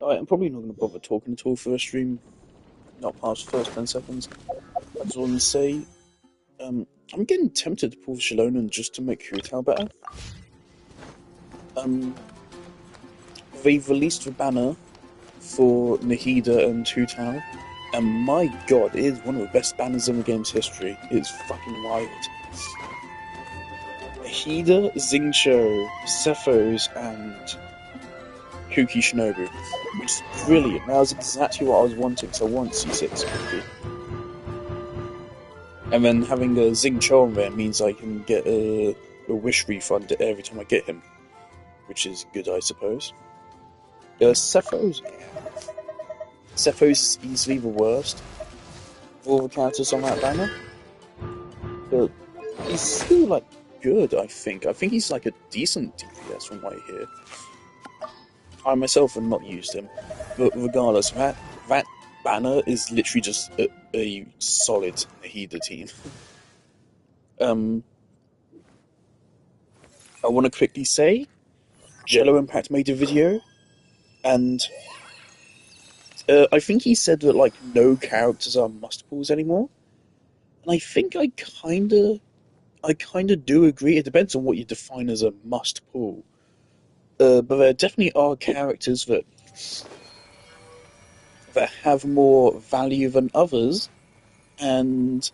I'm probably not going to bother talking at all for the stream, not past the first 10 seconds. I just want to say, I'm getting tempted to pull Shalonen just to make Kurutao better. Um, they've released the banner for Nahida and Hu, and my god, it is one of the best banners in the game's history. It's fucking wild. Nahida, Xingqiu, Cephos, and Kuki Shinobu, which is brilliant. That was exactly what I was wanting, so I want C6 Kuki. And then having a Xingqiu on there means I can get a wish refund every time I get him, which is good, I suppose. Cephos is easily the worst of all the characters on that banner, but he's still like good. I think he's like a decent DPS from what I hear. I myself have not used him, but regardless, that banner is literally just a solid Nahida team. I want to quickly say, Genshin Impact made a video, and I think he said that like no characters are must pulls anymore, and I kinda do agree. It depends on what you define as a must pull, but there definitely are characters that have more value than others, and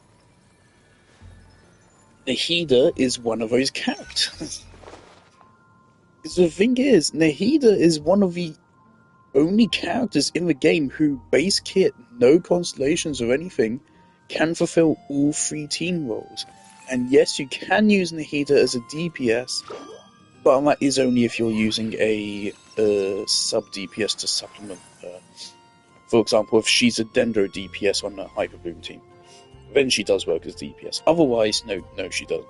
Nahida is one of those characters. Because the thing is, Nahida is one of the only characters in the game who, base kit, no constellations or anything, can fulfill all three team roles. And yes, you can use Nahida as a DPS, but that is only if you're using a sub DPS to supplement her. For example, if she's a Dendro DPS on a Hyper Boom team, then she does work as DPS. Otherwise, no, she doesn't.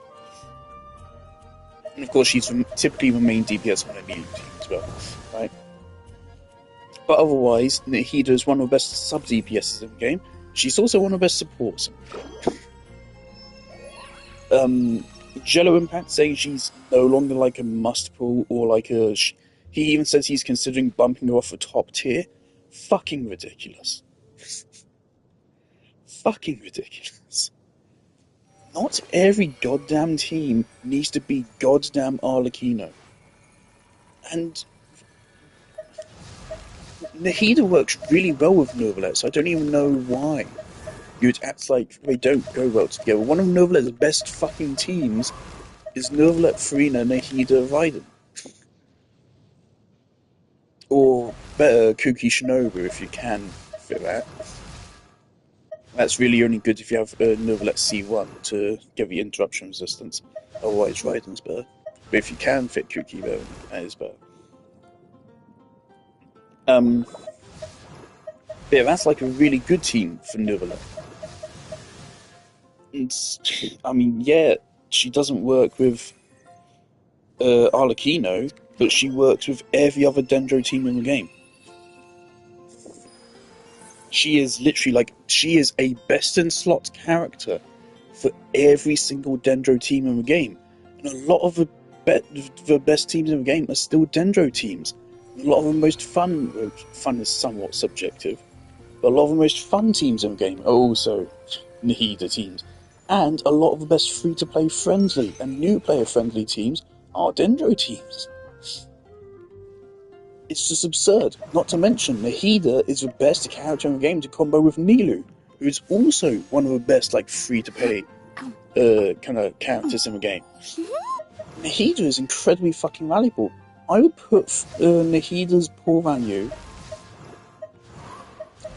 And of course, she's typically the main DPS on a melee team as well, right? But otherwise, Nahida is one of the best sub DPSs in the game. She's also one of the best supports in the game. Genshin Impact saying she's no longer like a must pull or like a. He even says he's considering bumping her off the top tier. Fucking ridiculous. Fucking ridiculous. Not every goddamn team needs to be goddamn Arlecchino. And Nahida works really well with Novelet, so I don't even know why you'd act like they don't go well together. One of Novelet's best fucking teams is Novelet, Farina, Nahida, Raiden. Or better, Kuki Shinobu if you can fit that. That's really only good if you have Novelet C1 to get the interruption resistance. Otherwise, Raiden's better. But if you can fit Kuki, though, that is better. Yeah, that's like a really good team for Novelet. I mean, yeah, she doesn't work with Arlecchino, but she works with every other Dendro team in the game. She is literally like, she is a best in slot character for every single Dendro team in the game. And a lot of the best teams in the game are still Dendro teams. A lot of the most fun is somewhat subjective, but a lot of the most fun teams in the game are also Nahida teams. And a lot of the best free-to-play friendly and new player friendly teams are Dendro teams. It's just absurd. Not to mention, Nahida is the best character in the game to combo with Nilu, who is also one of the best like free-to-play kind of characters in the game. Nahida is incredibly fucking valuable. I would put Nahida's pull value.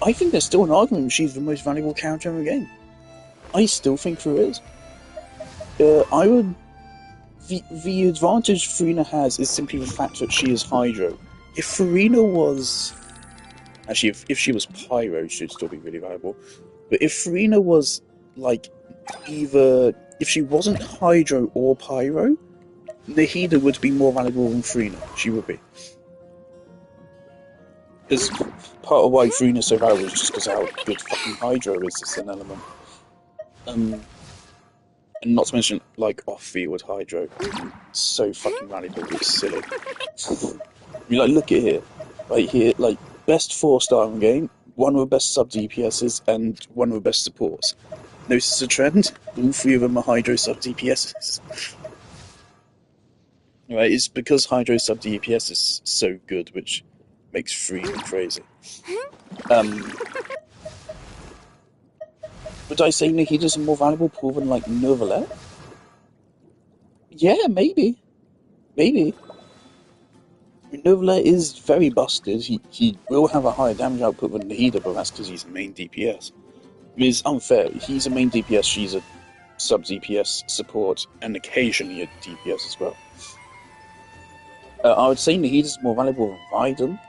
I think there's still an argument she's the most valuable character in the game. I still think there is. I would. The advantage Farina has is simply the fact that she is Hydro. If Farina was. Actually, if she was Pyro, she'd still be really valuable. But if Farina was, like, either. If she wasn't Hydro or Pyro, Nahida would be more valuable than Farina. She would be. Because part of why Farina's so valuable is just because how good fucking Hydro is as an element. And not to mention, like, off-field Hydro. So fucking valuable, it's silly. I mean, like, look at here. Like, here, like, best 4-star in the game, one of the best sub DPSs, and one of the best supports. Notice a trend? All three of them are Hydro sub DPSs. Right, it's because Hydro sub DPS is so good, which makes freezing crazy. Would I say Nahida's a more valuable pool than, like, Neuvillette? Yeah, maybe. Maybe. Neuvillette is very busted. He will have a higher damage output than Nahida, but that's because he's a main DPS. It's unfair. He's a main DPS, she's a sub DPS support, and occasionally a DPS as well. I would say Nahida's more valuable than Raiden.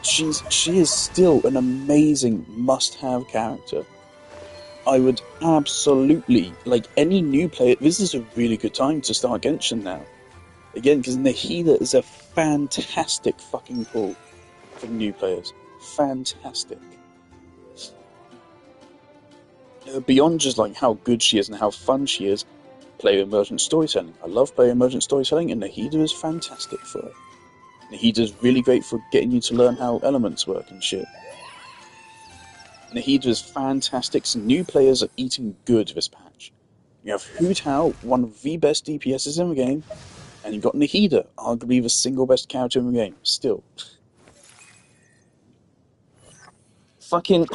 She is still an amazing must-have character. I would absolutely, like any new player, this is a really good time to start Genshin now. Again, because Nahida is a fantastic fucking pull for new players. Fantastic. Beyond just like how good she is and how fun she is, player emergent storytelling. I love player emergent storytelling, and Nahida is fantastic for it. Nahida's really great for getting you to learn how elements work and shit. Nahida is fantastic, so new players are eating good this patch. You have Hu Tao, one of the best DPSs in the game, and you've got Nahida, arguably the single best character in the game, still. Fucking...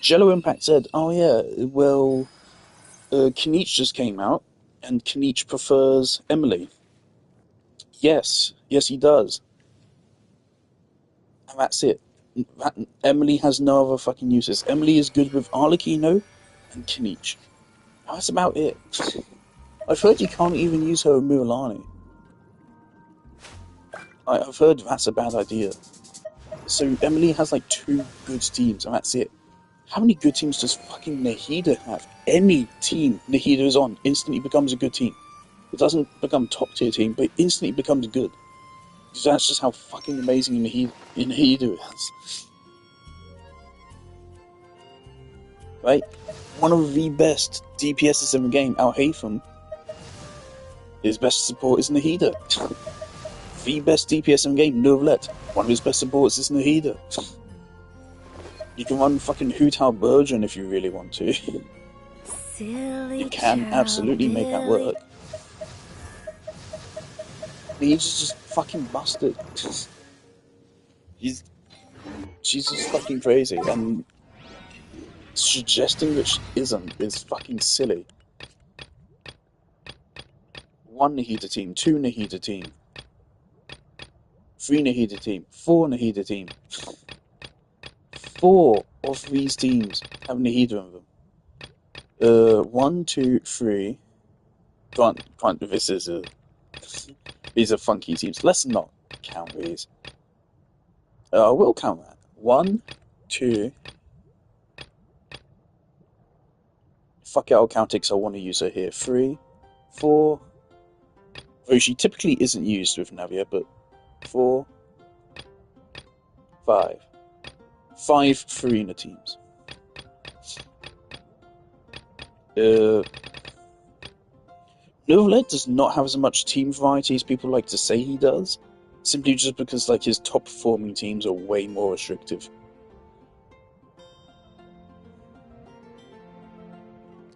Genshin Impact said, oh yeah, well, Kinich just came out, and Kinich prefers Emily. Yes, he does. And that's it. Emily has no other fucking uses. Emily is good with Arlecchino and Kinich. That's about it. I've heard you can't even use her with Mulan. I've heard that's a bad idea. So Emily has like 2 good teams, and that's it. How many good teams does fucking Nahida have? Any team Nahida is on instantly becomes a good team. It doesn't become top tier team, but it instantly becomes good. Because that's just how fucking amazing Nahida is. Right? One of the best DPSs in the game, Al Haytham, his best support is Nahida. The best DPS in the game, Neuvillette. One of his best supports is Nahida. You can run fucking Hu Tao Burgeon if you really want to. You can absolutely make that work. He's just fucking busted. She's just fucking crazy, and suggesting that she isn't is fucking silly. 1 Nahida team, 2 Nahida team, 3 Nahida team, 4 Nahida team. 4 of these teams have Nahida in them. 1, 2, 3. Can't. These are funky teams. Let's not count these. I will count that. 1, 2. Fuck it, I'll count it because I want to use her here. 3, 4. Though she typically isn't used with Navia, but 4, 5. 5 Farina teams. Neuvillette does not have as much team variety as people like to say he does, simply just because like his top performing teams are way more restrictive.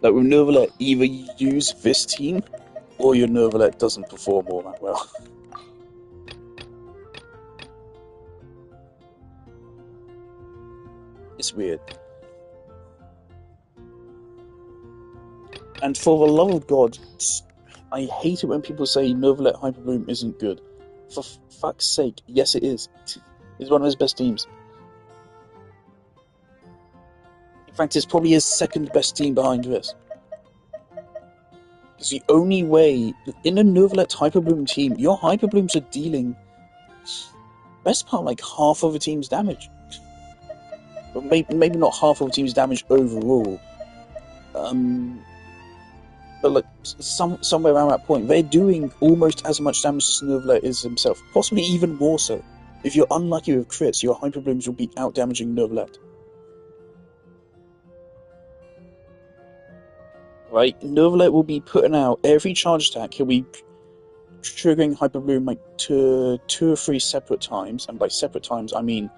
Like with Neuvillette, either you use this team, or your Neuvillette doesn't perform all that well. It's weird. And for the love of God, I hate it when people say Neuvillette Hyper Bloom isn't good. For fuck's sake, yes it is. It's one of his best teams. In fact, it's probably his second best team behind this. Because the only way, in a Neuvillette Hyper Bloom team, your Hyper Blooms are dealing best part like half of a team's damage. But maybe not half of a team's damage overall. But like somewhere around that point, they're doing almost as much damage as Neuvillette is himself, possibly even more so. If you're unlucky with crits, your Hyper Blooms will be out damaging Neuvillette. Right, Neuvillette will be putting out every charge attack. He'll be triggering Hyper Bloom like two or three separate times, and by separate times I mean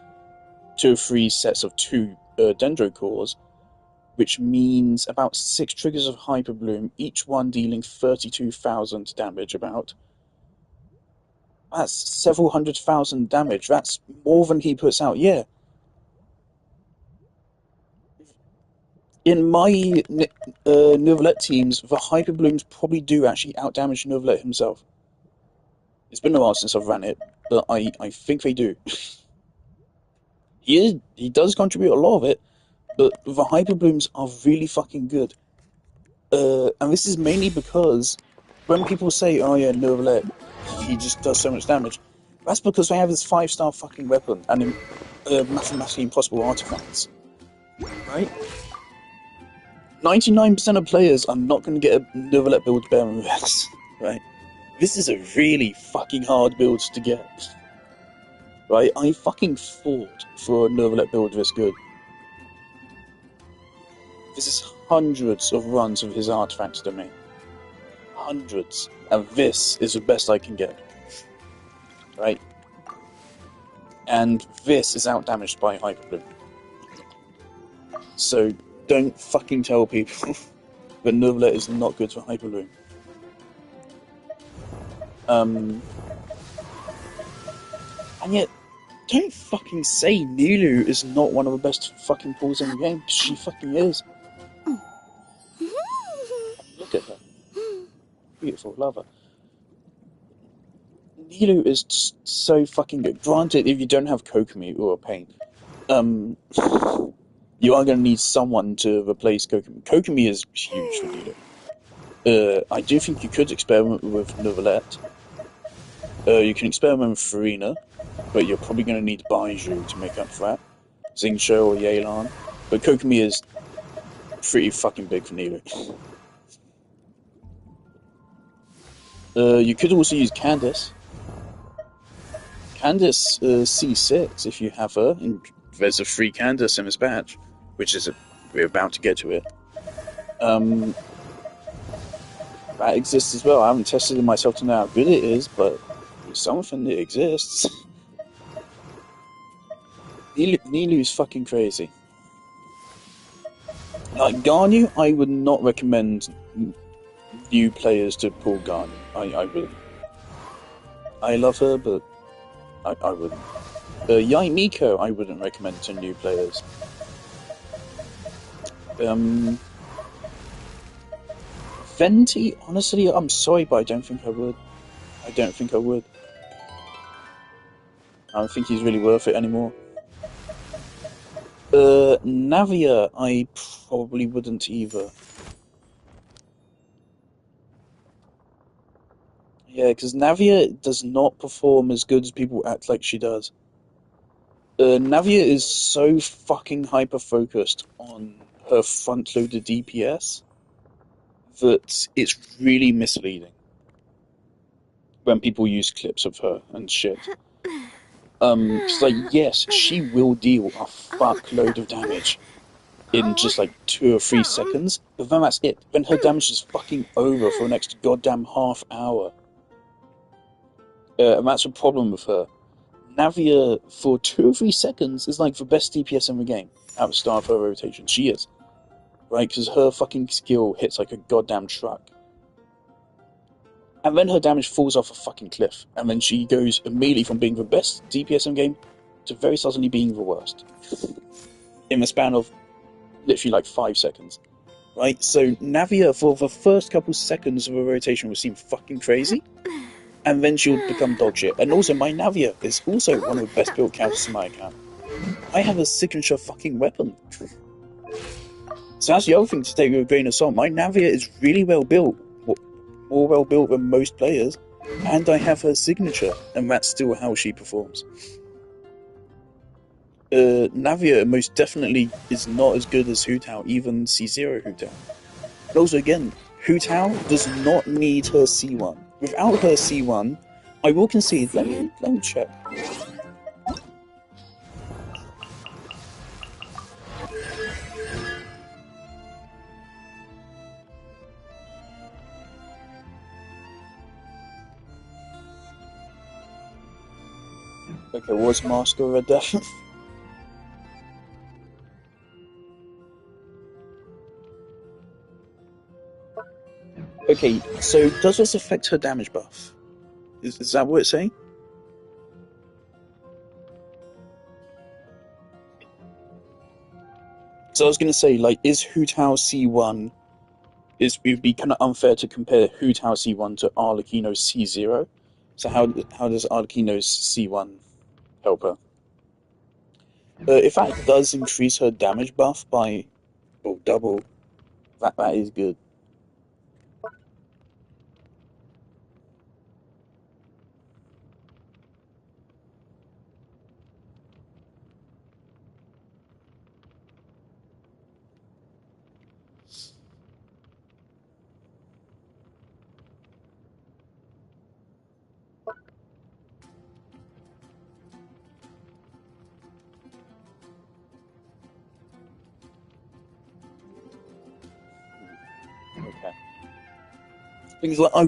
2 or 3 sets of 2 Dendro cores, which means about 6 triggers of Hyper Bloom, each one dealing 32,000 damage about. That's several 100,000 damage. That's more than he puts out. Yeah. In my Neuvillette teams, the Hyper Blooms probably do actually outdamage Neuvillette himself. It's been a while since I've ran it, but I think they do. He does contribute a lot of it, but the Hyper Blooms are really fucking good. And this is mainly because when people say, "Oh yeah, Neuvillette, he just does so much damage," that's because they have this 5-star fucking weapon and mathematically impossible artifacts, right? 99% of players are not going to get a Neuvillette build better than this, right? This is a really fucking hard build to get, right? I fucking fought for a Neuvillette build this good. This is hundreds of runs of his artifacts domain. Hundreds. And this is the best I can get. Right? And this is outdamaged by Hyper Bloom. So don't fucking tell people that Neuvillette is not good for Hyper Bloom. And yet, don't fucking say Nilou is not one of the best fucking pools in the game. She fucking is. Look at her. Beautiful, love her. Nilou is just so fucking good. Granted, if you don't have Kokomi or a Pain, you are going to need someone to replace Kokomi. Kokomi is huge for Nilou. I do think you could experiment with Neuvillette. You can experiment with Farina, but you're probably going to need Baiju to make up for that. Xingqiu or Yelan. But Kokomi is pretty fucking big for Nilou. You could also use Candace. Candace C6 if you have her. And there's a free Candace in this batch, which is we're about to get to it. That exists as well. I haven't tested it myself to know how good it is, but it's something that exists. Nilou's fucking crazy. Like Garnu, I would not recommend new players to pull Garnu. I wouldn't. I love her, but I wouldn't. Yai Miko, I wouldn't recommend to new players. Venti, honestly, I'm sorry, but I don't think I would. I don't think I would. I don't think he's really worth it anymore. Navia, I probably wouldn't either. Yeah, because Navia does not perform as good as people act like she does. Navia is so fucking hyper-focused on her front-loaded DPS that it's really misleading when people use clips of her and shit. It's like, yes, she will deal a fuckload of damage in just like 2 or 3 seconds, but then that's it. Then her damage is fucking over for the next goddamn half hour. And that's a problem with her. Navia, for 2 or 3 seconds, is like the best DPS in the game at the start of her rotation. She is. Right? Because her fucking skill hits like a goddamn truck. And then her damage falls off a fucking cliff. And then she goes immediately from being the best DPS in the game to very suddenly being the worst. In the span of literally like 5 seconds. Right? So Navia, for the first couple seconds of her rotation, will seem fucking crazy. And then she'll become dog shit. And also, my Navia is also one of the best built counters in my account. I have a signature fucking weapon. So that's the other thing to take with a grain of salt. My Navia is really well built. More well built than most players. And I have her signature. And that's still how she performs. Navia most definitely is not as good as Hu Tao, even C0 Hu Tao. And also, again, Hu Tao does not need her C1. Without her C1, I will concede. Let me check. Okay, what's Master of Red Death? Okay, so does this affect her damage buff? Is that what it's saying? So I was gonna say, like, is Hu Tao C1 is it would be kind of unfair to compare Hu Tao C1 to Arlecchino's C0. So how does Arlecchino's C1 help her? If that does increase her damage buff by double, that is good. Okay. Things like I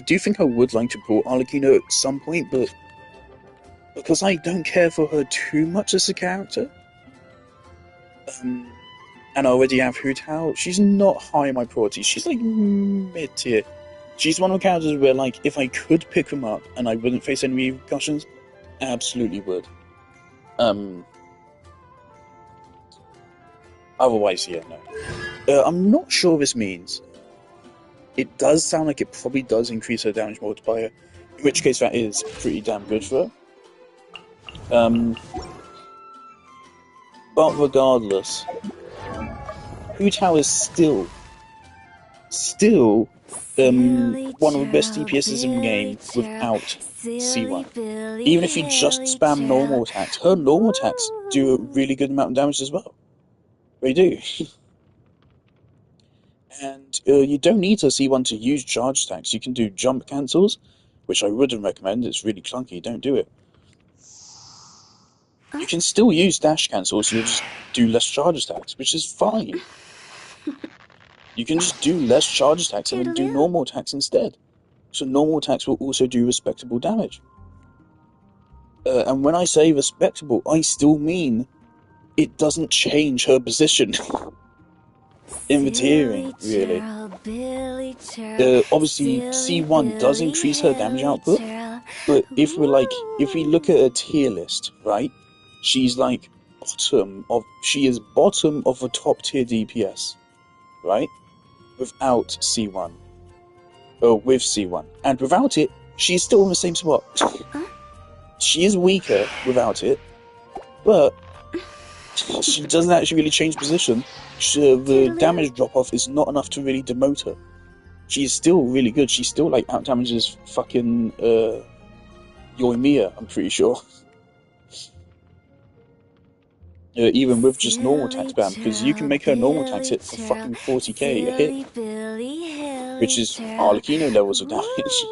do think I would like to pull Arlecchino at some point, but because I don't care for her too much as a character, um, and I already have Hu Tao, she's not high on my priority. She's like mid tier. She's one of the characters where, like, if I could pick them up and I wouldn't face any repercussions, absolutely would. Um, Otherwise, yeah, no. I'm not sure what this means. It does sound like it probably does increase her damage multiplier, in which case that is pretty damn good for her. But regardless, Hu Tao is still one of the best DPSs in the game without C1. Even if you just spam normal attacks, her normal attacks do a really good amount of damage as well. They do. And you don't need to C1 to use charge attacks. You can do jump cancels, which I wouldn't recommend. It's really clunky. Don't do it. You can still use dash cancels. You'll just do less charge attacks, which is fine. You can just do less charge attacks and then do normal attacks instead. So normal attacks will also do respectable damage. And when I say respectable, I still mean it doesn't change her position in the tiering, really. Obviously, C1 does increase her damage output, but if we look at a tier list, right? She is bottom of a top tier DPS, right? Without C1. Or with C1. And without it, she's still in the same spot. She is weaker without it, but she doesn't actually really change position. The damage drop off is not enough to really demote her. She's still really good. She still like out damages fucking Yoimiya, I'm pretty sure. Even with just normal attack spam, because you can make her normal attacks hit for fucking 40k a hit, which is Arlecchino levels of damage.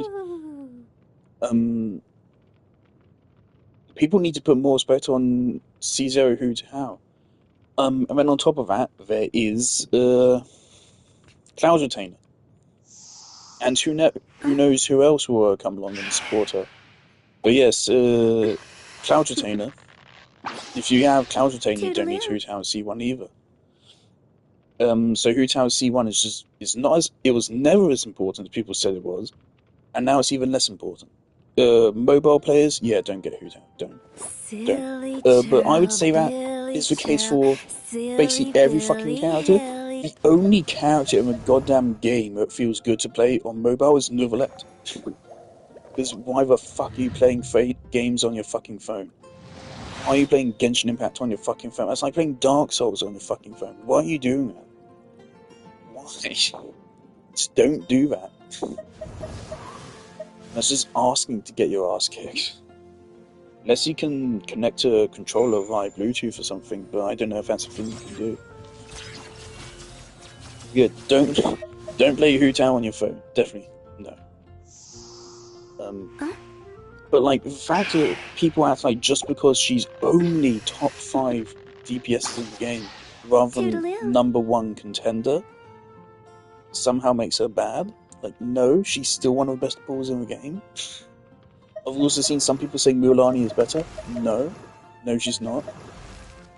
People need to put more respect on C0 Hu Tao. And then on top of that, there is Cloud Retainer. And who knows who else will come along and support her. But yes, Cloud Retainer. If you have Cloud Retainer, you don't need Hu Tao C1 either. So Hu Tao C1 is not as it was never as important as people said it was, and now it's even less important. Mobile players, yeah, don't get Hu Tao, don't. But I would say that is the case for basically every fucking character. The only character in the goddamn game that feels good to play on mobile is Novelette. Because why the fuck are you playing games on your fucking phone? Why are you playing Genshin Impact on your fucking phone? That's like playing Dark Souls on your fucking phone. Why are you doing that? Why? Just don't do that. That's just asking to get your ass kicked. Unless you can connect to a controller via Bluetooth or something, but I don't know if that's a thing you can do. Yeah, don't play Hu Tao on your phone. Definitely no. But like the fact that people act like just because she's only top 5 DPS in the game rather than #1 contender somehow makes her bad. Like no, she's still one of the best balls in the game. I've also seen some people saying Mulan is better. No, no, she's not.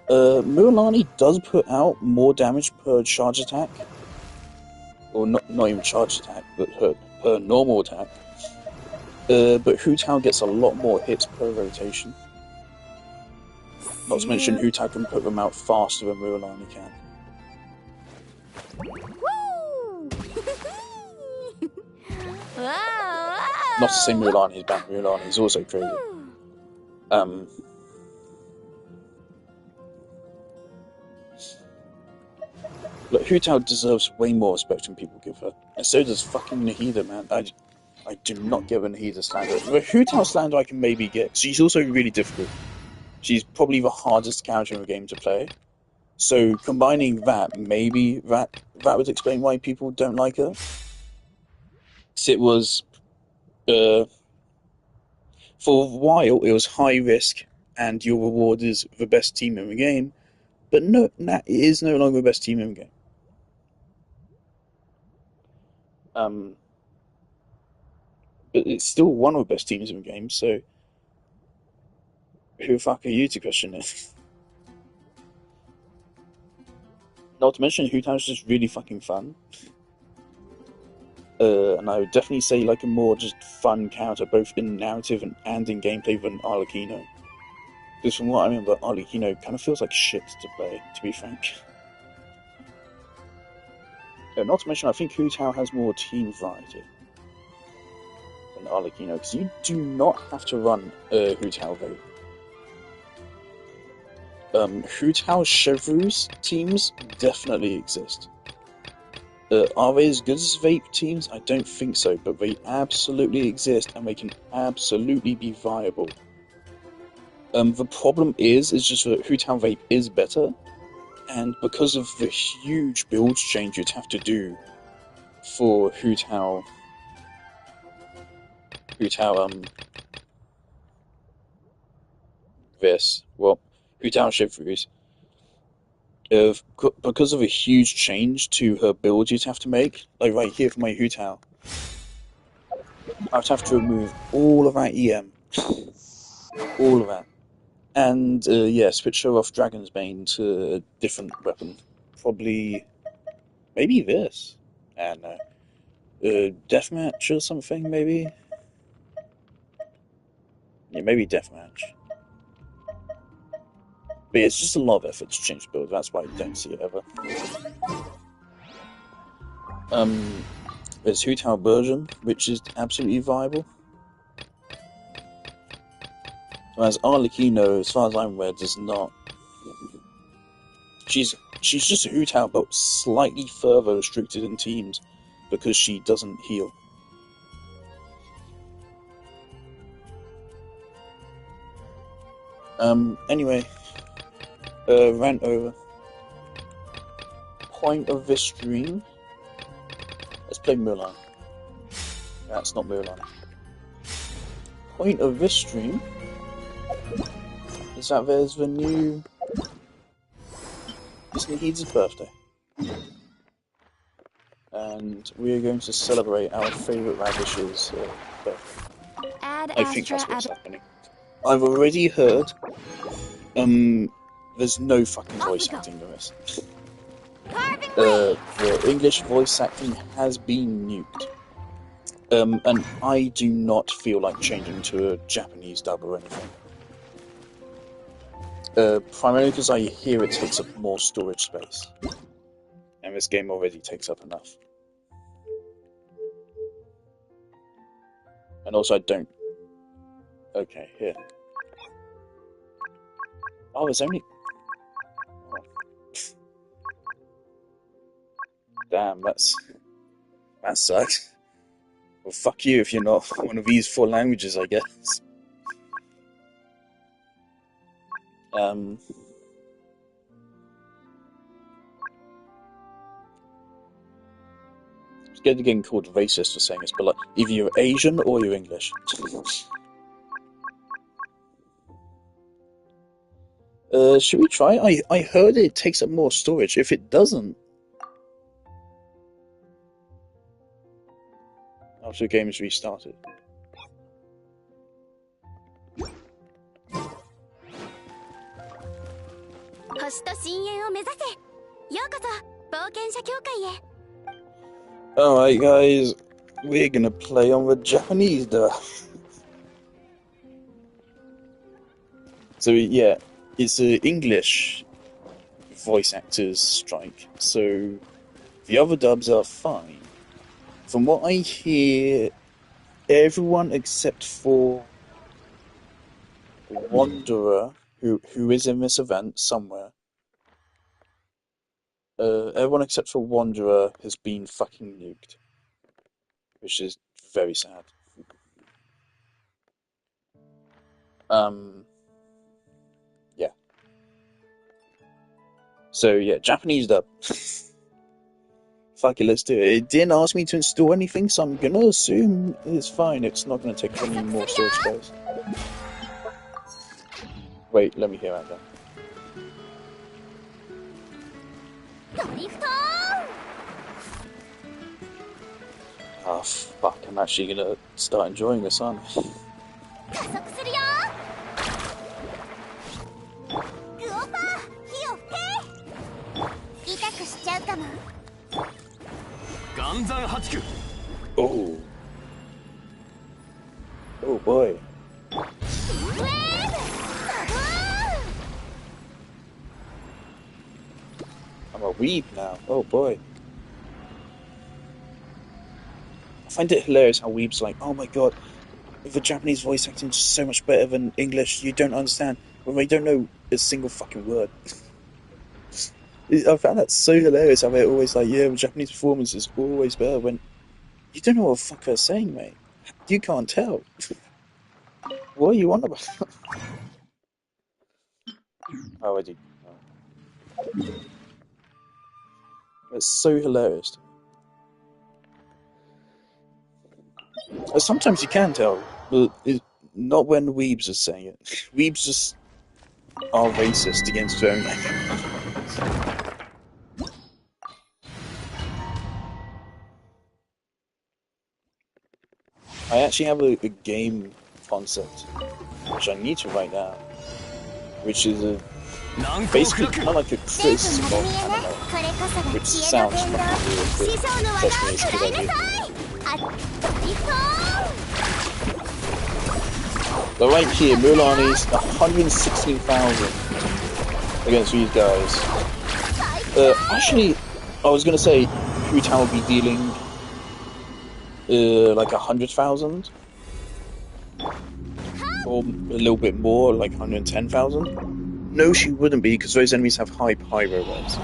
Mulan does put out more damage per charge attack, or not even charge attack, but her normal attack. But Hu Tao gets a lot more hits per rotation. Not to mention Hu Tao can put them out faster than Mulan can. Not to say Mulan is bad, Mulan is also crazy. Look, Hu Tao deserves way more respect than people give her. And so does fucking Nahida, man. I do not give a Nahida slander. The Hu Tao slander I can maybe get. She's also really difficult. She's probably the hardest character in the game to play. So combining that, maybe that would explain why people don't like her. It was, for a while, it was high risk, and your reward is the best team in the game. But no, Nat is no longer the best team in the game. But it's still one of the best teams in the game, so who the fuck are you to question it? Not to mention, Hu Tao's just really fucking fun. And I would definitely say like a more just fun character, both in narrative and in gameplay than Arlecchino. Because from what I remember, Arlecchino kind of feels like shit to play, to be frank. Not to mention, I think Hu Tao has more team variety than Arlecchino, because you do not have to run Hu Tao Vape. Hu Tao Chevreuse teams definitely exist. Are they as good as Vape teams? I don't think so, but they absolutely exist, and they can absolutely be viable. The problem is just that Hu Tao Vape is better, and because of the huge build change you'd have to do for Hu Tao, Hu Tao Chevreuse, because of a huge change to her build you'd have to make, like right here for my Hu Tao, I'd have to remove all of that EM. All of that. And, switch her off Dragon's Bane to a different weapon. Probably, maybe this. I don't know. Deathmatch or something, maybe? Yeah, maybe Deathmatch. But yeah, it's just a lot of effort to change the build, that's why you don't see it ever. There's Hu Tao Version, which is absolutely viable. Whereas Arlecchino, as far as I'm aware, does not. She's just a Hu Tao, but slightly further restricted in teams because she doesn't heal. Anyway, rant over. Point of this stream. Let's play Mulan. That's not Mulan. Point of this stream is that there's the new. It's Nahida's birthday. And we are going to celebrate our favourite Ravish's birthday. I think that's what's happening. I've already heard. There's no fucking voice acting in this. The English voice acting has been nuked. And I do not feel like changing to a Japanese dub or anything. Primarily because I hear it takes up more storage space. And this game already takes up enough. And also I don't... Okay, here. Oh, there's only... Oh. Damn, that sucks. Well, fuck you if you're not one of these 4 languages, I guess. I'm scared of getting called racist for saying this, but like, either you're Asian or you're English. Should we try? I heard it takes up more storage. If it doesn't... After the game is restarted. Alright guys, we're gonna play on the Japanese dub. So yeah, it's an English voice actors strike, so the other dubs are fine. From what I hear, everyone except for Wanderer, who is in this event somewhere, everyone except for Wanderer has been fucking nuked, which is very sad. Yeah. So yeah, Japanese dub. Fuck it, let's do it. It didn't ask me to install anything, so I'm gonna assume it's fine. It's not gonna take any more storage space. Wait, let me hear that then. Oh fuck, I'm actually gonna start enjoying this, aren't I? Oh. Oh boy. I'm a weeb now. Oh boy. I find it hilarious how weebs are like, oh my god, the Japanese voice acting is so much better than English, you don't understand. Well, they don't know a single fucking word. I found that so hilarious how they're always like, yeah, the Japanese performance is always better when you don't know what the fuck they're saying, mate. You can't tell. What are you on about? Oh, I do. Oh. It's so hilarious. Sometimes you can tell, but not when weebs are saying it. Weebs just are racist against their own language. I actually have a game concept, which I need to write down, which is basically kind of like a criticism of anime, which sounds fucking weird, but trust me, it's a good idea. But right here, Mulani's 116,000 against these guys. Actually, I was gonna say Hutan will be dealing like 100,000, or a little bit more, like 110,000. No, she wouldn't be, because those enemies have high pyro rates.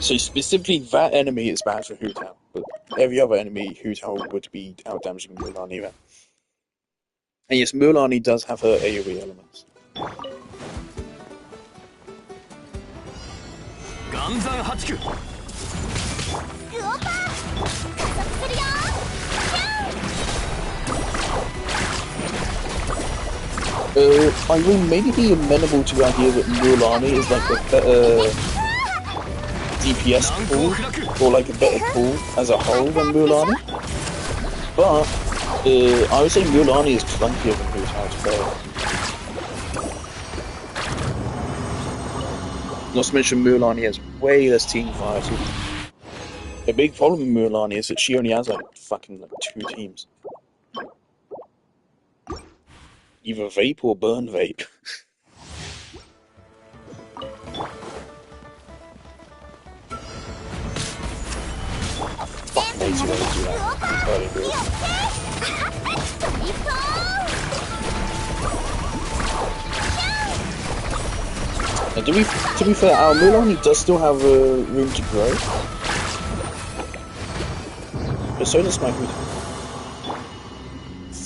So specifically, that enemy is bad for Hutan, but every other enemy, Hutan would be outdamaging Mulani then. And yes, Mulani does have her AoE elements. I will maybe be amenable to the idea that Mulani is like a better DPS pool, or like a better pool as a whole than Mulani. But I would say Mulani is clunkier than Hutan to play. Not to mention Mulani has way less team variety. The big problem with Mulani is that she only has like fucking like 2 teams. Either vape or burn vape. Fuck me, to do that. Early build. And to be fair, our Mulani does still have room to grow. But so does my Hutan.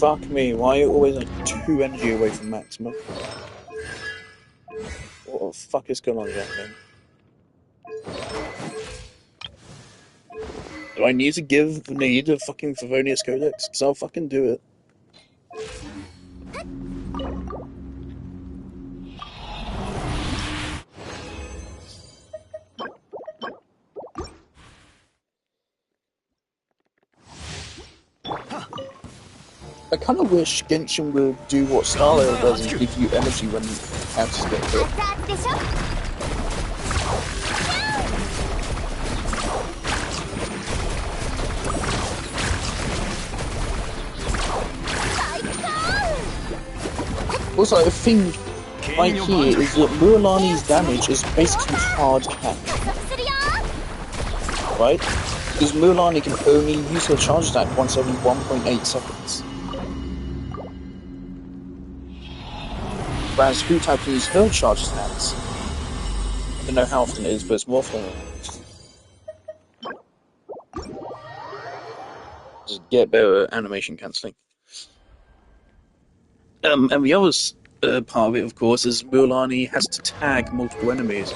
Fuck me, why are you always like 2 energy away from maximum? What the fuck is going on there, man? Do I need to give Need a fucking Favonius Codex? Because I'll fucking do it. I kind of wish Genshin would do what Star Rail does and give you energy when characters get hit. Also, I think right here is that Mualani's damage is basically hard capped. Right? Because Mualani can only use her charge attack once every 1.8 seconds. Whereas Hu Tao can use her charge attacks. I don't know how often it is, but it's more often. Just get better animation cancelling. And the other part of it, of course, is Mualani has to tag multiple enemies.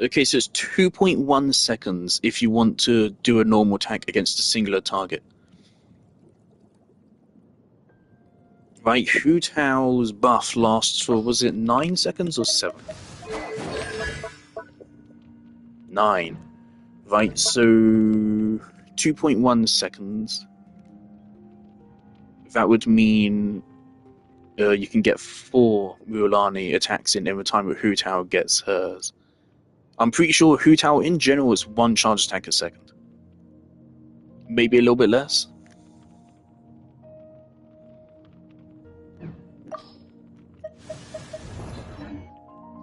Okay, so it's 2.1 seconds if you want to do a normal attack against a singular target. Right, Hu Tao's buff lasts for, was it 9 seconds or 7? 9. Right, so 2.1 seconds. That would mean you can get 4 Mualani attacks in the time that Hu Tao gets hers. I'm pretty sure Hu Tao in general is 1 charge attack a second. Maybe a little bit less.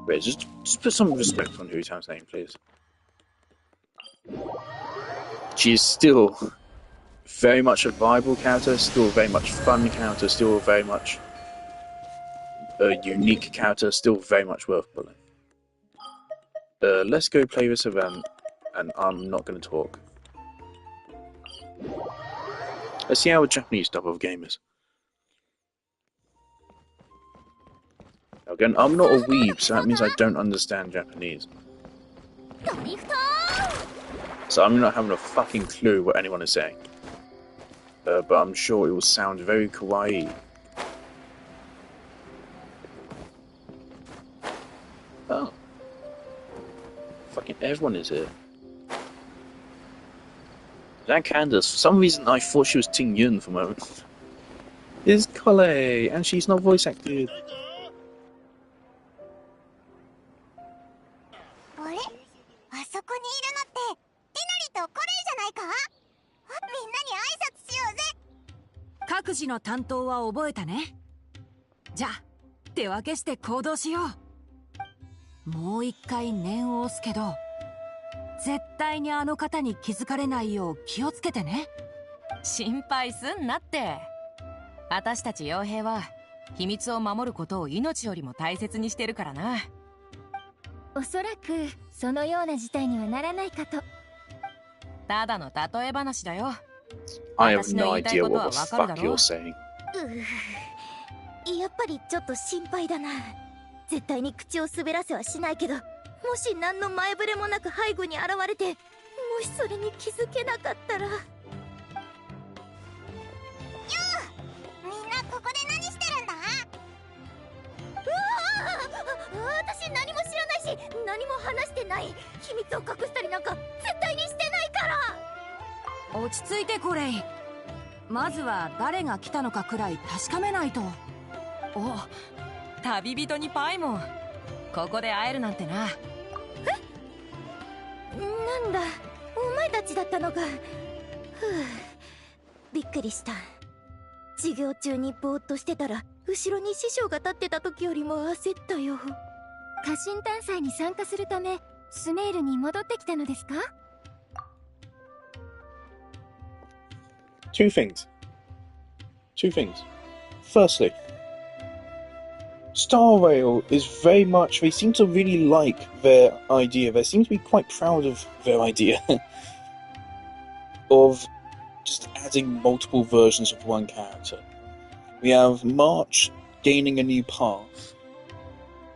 Wait, just put some respect on Hu Tao's name, please. She is still very much a viable character, still very much fun character, still very much a unique character, still very much worth pulling. Let's go play this event, and I'm not going to talk. Let's see how a Japanese dub of game is. Again, I'm not a weeb, so that means I don't understand Japanese. So I'm not having a fucking clue what anyone is saying. But I'm sure it will sound very kawaii. Oh. Fucking everyone is here. That Candace, for some reason I thought she was Ting Yun for a moment. It's Kole, and she's not voice acted. I have no idea what the fuck you're saying. やっぱりちょっと心配だな。絶対に口を滑らせはしないけど、もし何の前触れもなく背後に現れて、もしそれに気づけなかったら。よう、みんなここで何してるんだ？うわあ、私何も知らないし、何も話してない。秘密を隠したりなんか絶対にしてないから。落ち着いてコレイ。まずは誰が来たのかくらい確かめないと。お、旅人にパイもここで会えるなんてな。え？なんだ、お前たちだったのか。ふう、びっくりした。授業中にぼーっとしてたら、後ろに師匠が立ってた時よりも焦ったよ。家臣探査に参加するため、スメールに戻ってきたのですか？ Two things. Firstly, Star Rail is very much, they seem to really like their idea, they seem to be quite proud of their idea of just adding multiple versions of one character. We have March gaining a new path.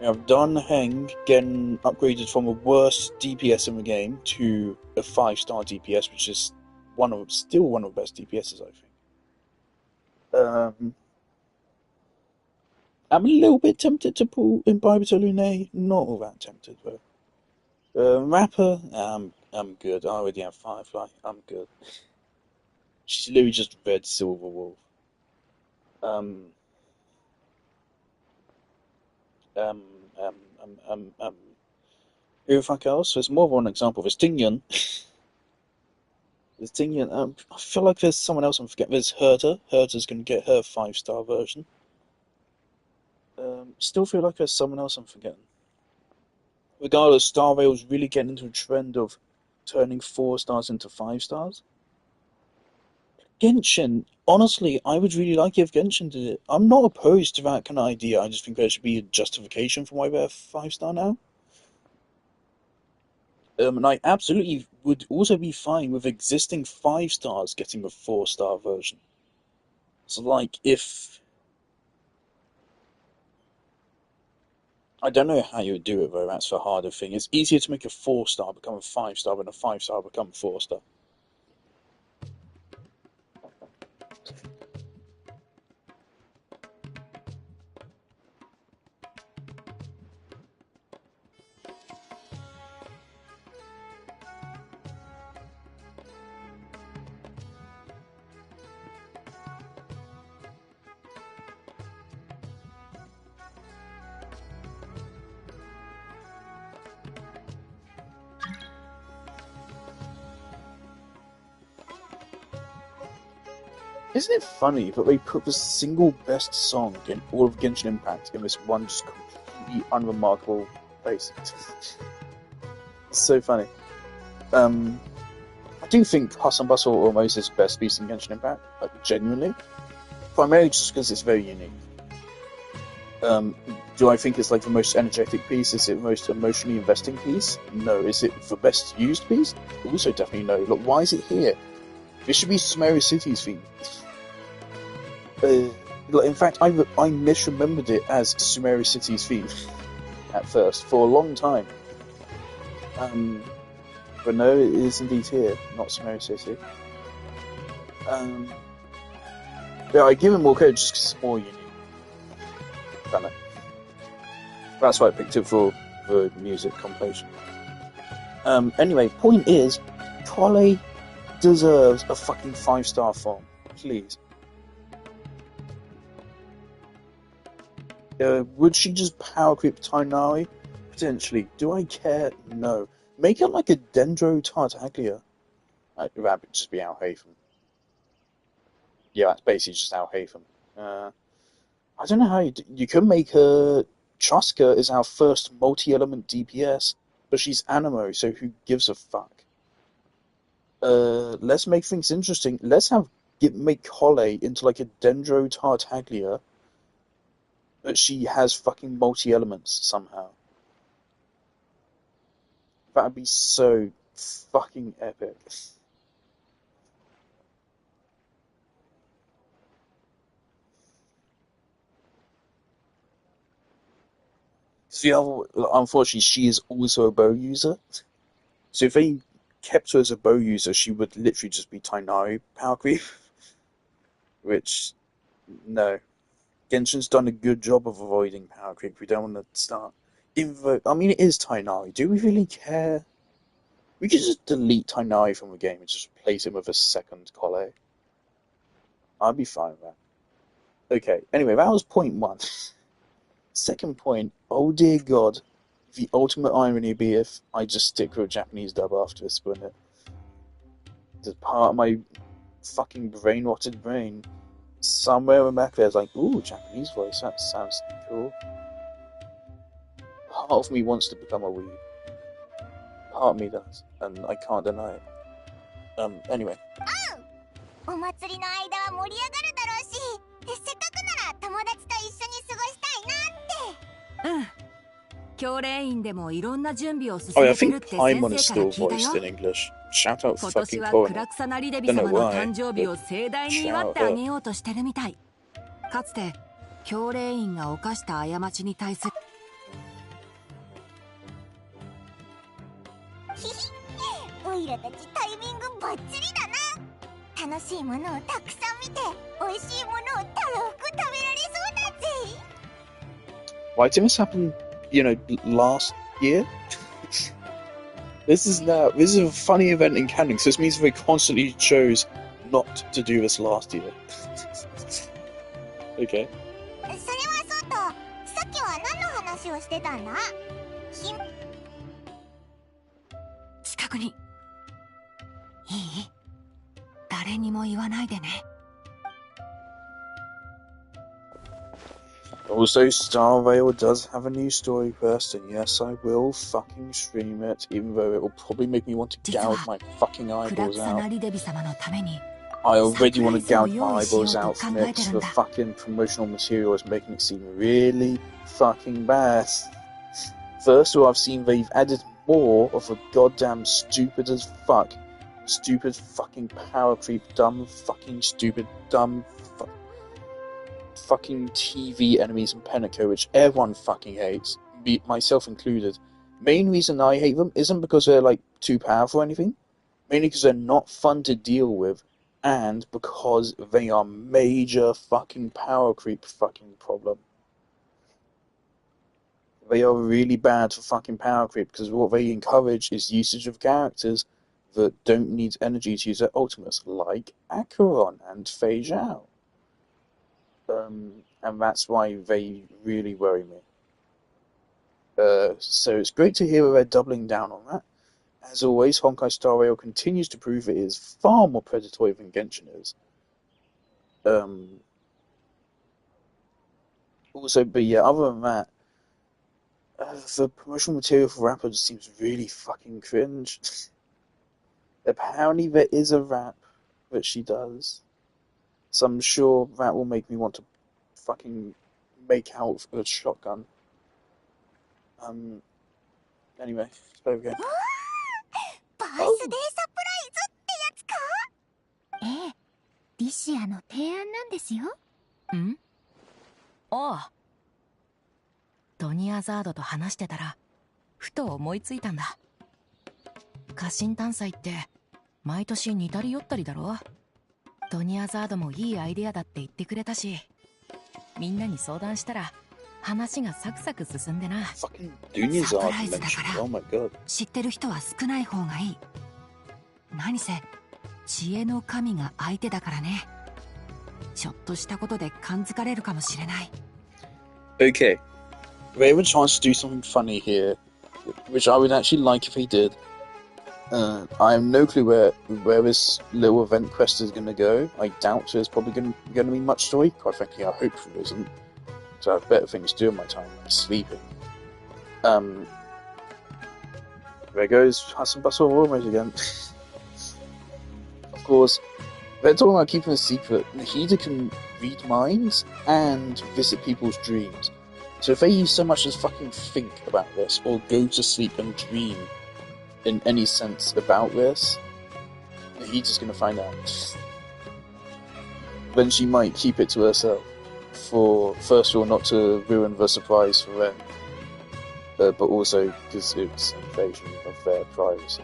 We have Dan Heng getting upgraded from a worst DPS in the game to a 5-star DPS, which is still one of the best DPSs, I think. Um, I'm a little bit tempted to pull in Lune. Not all that tempted though. Rapper, I'm good. I already have Firefly. I'm good. She's literally just Red Silver Wolf. Um, um, um, um, um, um. Who the fuck else? There's more than one example. There's Tingyun. There's Tingyun. I feel like there's someone else I'm forgetting. There's Herta. Herta's gonna get her 5-star version. Still feel like there's someone else I'm forgetting. Regardless, Star Rail's really getting into a trend of turning 4 stars into 5 stars. Genshin, honestly, I would really like if Genshin did it. I'm not opposed to that kind of idea. I just think there should be a justification for why they're 5-star now. And I absolutely would also be fine with existing 5 stars getting a 4-star version. So, like, if I don't know how you would do it though. That's the harder thing. It's easier to make a 4-star become a 5-star than a 5-star become a 4-star. Isn't it funny that they put the single best song in all of Genshin Impact in this one just completely unremarkable place? It's so funny. I do think Hustle and Bustle almost is the best piece in Genshin Impact, like genuinely. Primarily just because it's very unique. Do I think it's like the most energetic piece? Is it the most emotionally investing piece? No. Is it the best used piece? Also definitely no. Look, why is it here? This should be Sumeru City's theme. In fact, I misremembered it as Sumeru City's theme at first for a long time. But no, it is indeed here, not Sumeru City. Yeah, I give it more credit just because it's more unique. Kinda. That's why I picked it for the music compilation. Anyway, point is, Collei deserves a fucking 5-star form, please. Would she just power creep Tighnari? Potentially. Do I care? No. Make it like a Dendro Tartaglia. That would just be Al Haytham. Yeah, that's basically just Al Haytham. I don't know how you can make her. Truska is our first multi-element DPS, but she's Animo, so who gives a fuck? Let's make things interesting. Let's make Collei into like a Dendro Tartaglia, but she has fucking multi-elements somehow. That'd be so fucking epic. See, unfortunately, she is also a bow user. So if they kept her as a bow user, she would literally just be Tighnari power creep. Which, no. Genshin's done a good job of avoiding power creep. We don't want to start. I mean, it is Tighnari. Do we really care? We could just delete Tighnari from the game and just replace him with a second Collei. I'd be fine with that. Okay, anyway, that was point one. Second point, oh dear God, the ultimate irony be if I just stick with a Japanese dub after this, wouldn't it? Just part of my fucking brain-rotted brain, somewhere in the back there's like, ooh, Japanese voice, that sounds cool. Part of me wants to become a weeb. Part of me does, and I can't deny it. Anyway. お祭りの間は盛り上がるだろうし、せっかくなら友達と一緒に過ごしたいなって。教練員でもいろんな準備を進めてるって先生から聞いたよ。今年はクラクサナリデビ様の誕生日を盛大に祝ってあげようとしてるみたい。かつて教練員が犯した過ちに対するオイラたちタイミングバッチリだな。楽 Why didn't this happen, last year? This is a funny event in canon, so this means they constantly chose not to do this last year. Okay. 近くにいい？誰にも言わないでね。 Also, Star Rail does have a new story quest, and yes, I will fucking stream it, even though it will probably make me want to gouge my fucking eyeballs out. I already want to gouge my eyeballs out from it, because the fucking promotional material is making it seem really fucking bad. First of all, I've seen they've added more of a goddamn stupid fucking power creep, dumb fucking stupid, dumb fucking TV enemies in Pennico, which everyone fucking hates, myself included. Main reason I hate them isn't because they're like too powerful or anything, mainly because they're not fun to deal with, and because they are major fucking power creep fucking problem. They are really bad for fucking power creep, because what they encourage is usage of characters that don't need energy to use their ultimates, like Acheron and Fei Zhao. And that's why they really worry me. So it's great to hear that they're doubling down on that. As always, Honkai Star Rail continues to prove it is far more predatory than Genshin is. Also, but yeah, other than that, the promotional material for Rapper just seems really fucking cringe. Apparently there is a rap that she does, so I'm sure that will make me want to fucking make out with a shotgun. Anyway, let's play again. Birthday surprise ってやつか？ええ、リシアの提案なんですよ。ん？ああ。ドニアザードと話してたら、ふと思いついたんだ。家臣探査って毎年似たり寄ったりだろ？ドニアザードもいいアイデアだって言ってくれたし、みんなに相談したら話がサクサク進んでな。サプライズだから、知ってる人は少ない方がいい。何せ知恵の神が相手だからね。ちょっとしたことで感づかれるかもしれない。Okay, they have a chance to do something funny here, which I would actually like if he did. I have no clue where this little event quest is going to go. I doubt there's probably going to be much story. Quite frankly, I hope there isn't. So I have better things to do in my time, like sleeping. There goes Hustle Bustle Warmers again. Of course, they're talking about keeping a secret. Nahida can read minds and visit people's dreams. So if they use so much as fucking think about this, or go to sleep and dream in any sense about this, Nahida's gonna find out. Then she might keep it to herself. For, first of all, not to ruin the surprise for them, but also because it's an invasion of their privacy.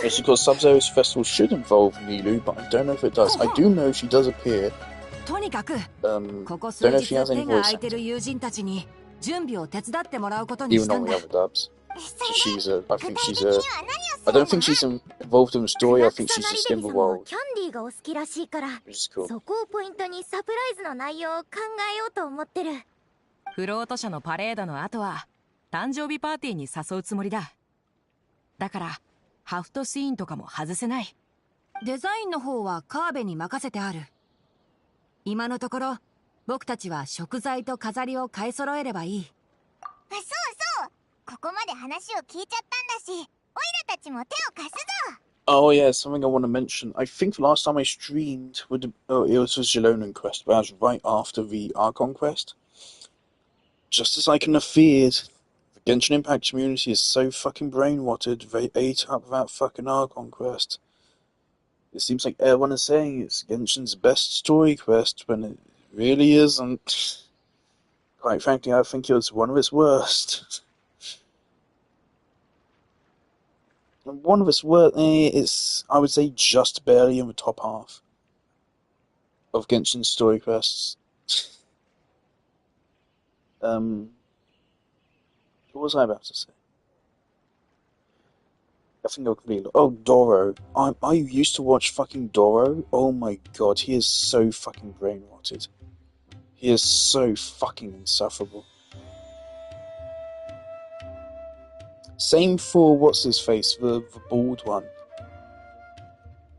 Yes, of course, Sub-Zero's festival should involve Nilu, but I don't know if it does. I do know she does appear. Don't know if she has any voice acting. Even on the other dubs. So I don't think she's involved in the story, I think she's just in the world. Which is cool. フロート社のパレードの後は誕生日パーティーに誘うつもりだ。だからハフトシーンとかも外せない。デザインの方はカーベに任せてある。今のところ僕たちは食材と飾りを買い揃えればいい。そうそう、ここまで話を聞いちゃったんだし、オイラたちも手を貸すぞ。Oh yeah, something I want to mention. I think the last time I streamed it was Jelonan Quest, but that was right after the Archon Quest. Just as I can have feared, the Genshin Impact community is so fucking brainwatted, they ate up that fucking Archon Quest. It seems like everyone is saying it's Genshin's best story quest, when it really isn't. Quite frankly, I think it was one of its worst. One of its it's, I would say, just barely in the top half of Genshin's story quests. What was I about to say? I think I completely. Oh, Doro. I used to watch fucking Doro. Oh my god, he is so fucking brain rotted. He is so fucking insufferable. Same for what's his face, the bald one.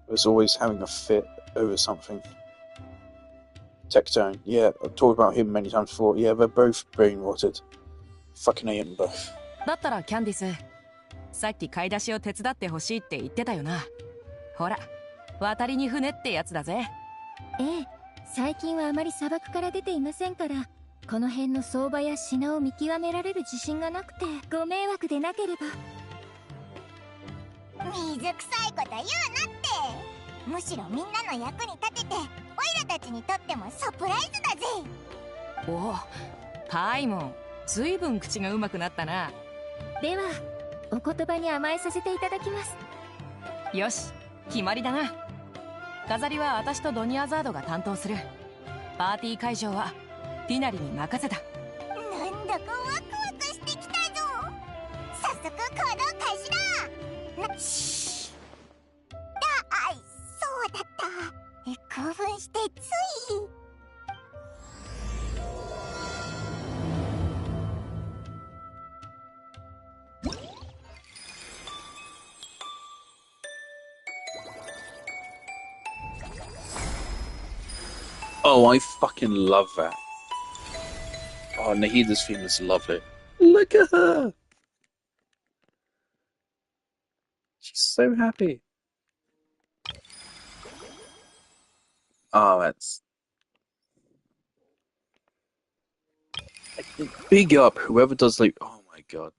Was always having a fit over something. Tectone, yeah, I've talked about him many times before. Yeah, they're both brain rotted. Fucking hate them both. だったらキャンディス、さっき買い出しを手伝ってほしいって言ってたよな。ほら、渡りに船ってやつだぜ。ええ、最近はあまり砂漠から出ていませんから、この辺の相場や品を見極められる自信がなくて、ご迷惑でなければ。水臭いこと言うなって。むしろみんなの役に立てて、オイラたちにとってもサプライズだぜ。おお、パイモン、ずいぶん口がうまくなったな。では、お言葉に甘えさせていただきます。よし、決まりだな。飾りは私とドニアザードが担当する。パーティー会場はティナリに任せた。なんだかワクワクしてきたぞ。早速行動開始だ。シー。そうだった。興奮してつい。Oh, I fucking love that. Oh, Nahida's theme is lovely. Look at her! She's so happy. Oh, that's... Big up whoever does, like... Oh my god.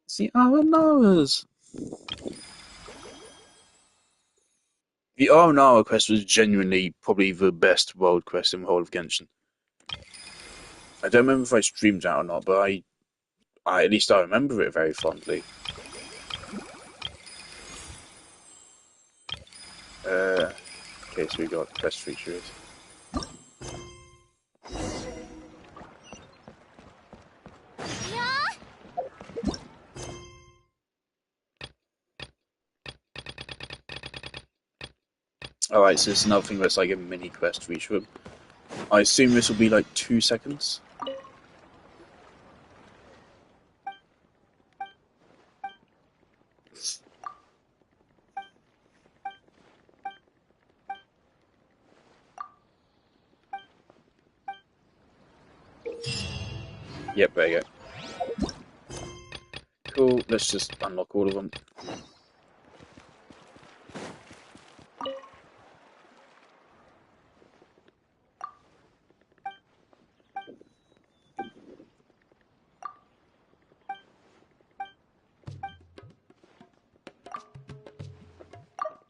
See, Aonaras! The Aonara quest was genuinely probably the best world quest in the whole of Genshin. I don't remember if I streamed that or not, but I at least I remember it very fondly. Okay, so we got quest features. Alright, so it's another thing that's like a mini quest for each of them. I assume this will be like 2 seconds. Yep, there you go. Cool, let's just unlock all of them.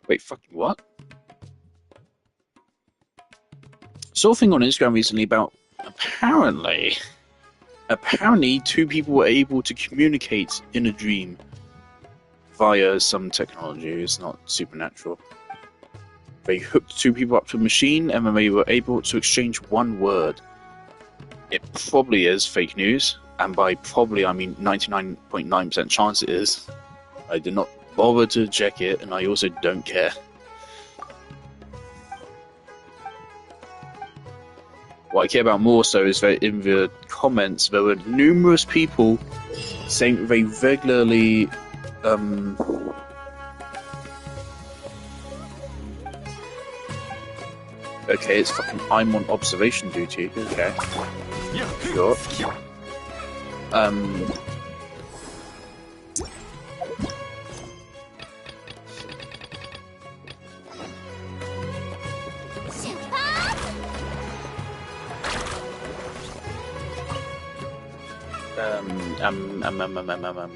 Wait, fucking what? Saw a thing on Instagram recently about apparently 2 people were able to communicate in a dream via some technology. It's not supernatural. They hooked 2 people up to a machine and then they were able to exchange 1 word. It probably is fake news, and by probably I mean 99.9% chance it is. I did not bother to check it, and I also don't care. What I care about more so is that in the comments there were numerous people saying they regularly okay, it's fucking I'm on observation duty, okay. Sure.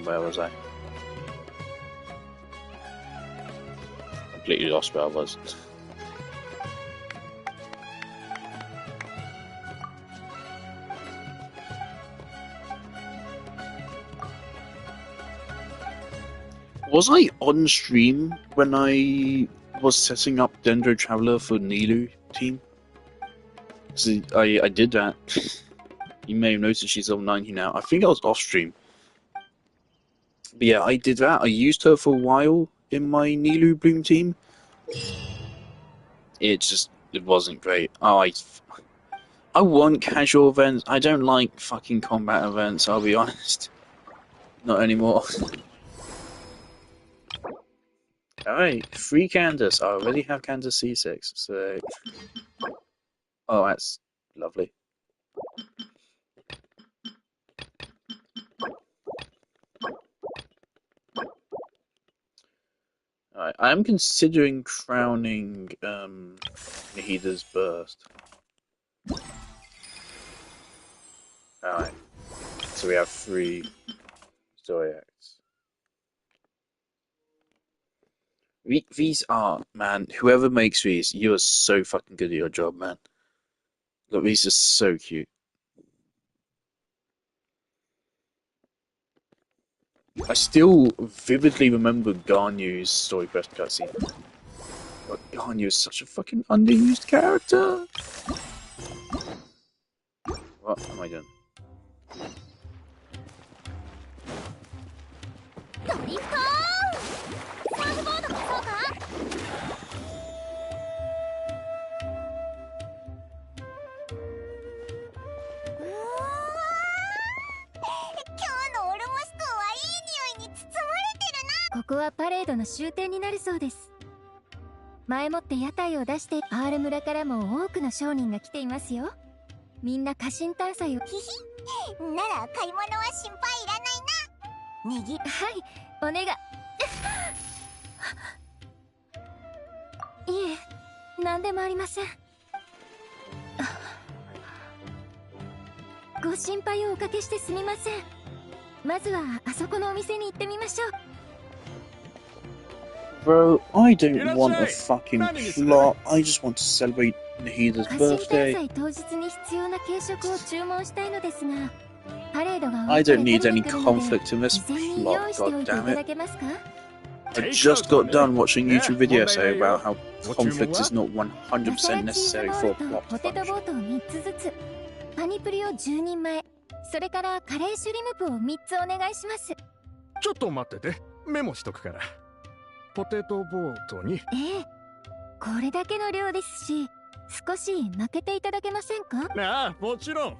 Where was I? Completely lost where I was. Was I on stream when I was setting up Dendro Traveler for Nilu team? So I did that. You may have noticed she's level 90 now. I think I was off stream. But yeah, I did that. I used her for a while in my Nilu Bloom team. It wasn't great. I want casual events. I don't like fucking combat events, I'll be honest. Not anymore. Alright, free Candace. I already have Candace C6, so... Oh, that's lovely. Alright, I'm considering crowning Nahida's Burst. Alright, so we have 3 story acts. These are, man, whoever makes these, you are so fucking good at your job, man. Look, these are so cute. I still vividly remember Ganyu's story quest cutscene. But Ganyu is such a fucking underused character. What am I doing?ここはパレードの終点になるそうです。前もって屋台を出してR村からも多くの商人が来ていますよ。みんな家臣探査を。ひひ、なら買い物は心配いらないな。ネギ。はい、お願い。いえ、何でもありません。ご心配をおかけしてすみません。まずはあそこのお店に行ってみましょう。Bro, I don't want a fucking plot. I just want to celebrate Nahida's birthday. I don't need any conflict in this plot, goddammit. I just got done watching a YouTube video essay about how conflict is not 100% necessary for a plot to function. パニプリを10人前、それからカレーシュリムプを3つお願いします。ちょっと待ってて、メモしとくから。ポテトボートに。これだけの量ですし、少し負けていただけませんか？ああ、もちろん。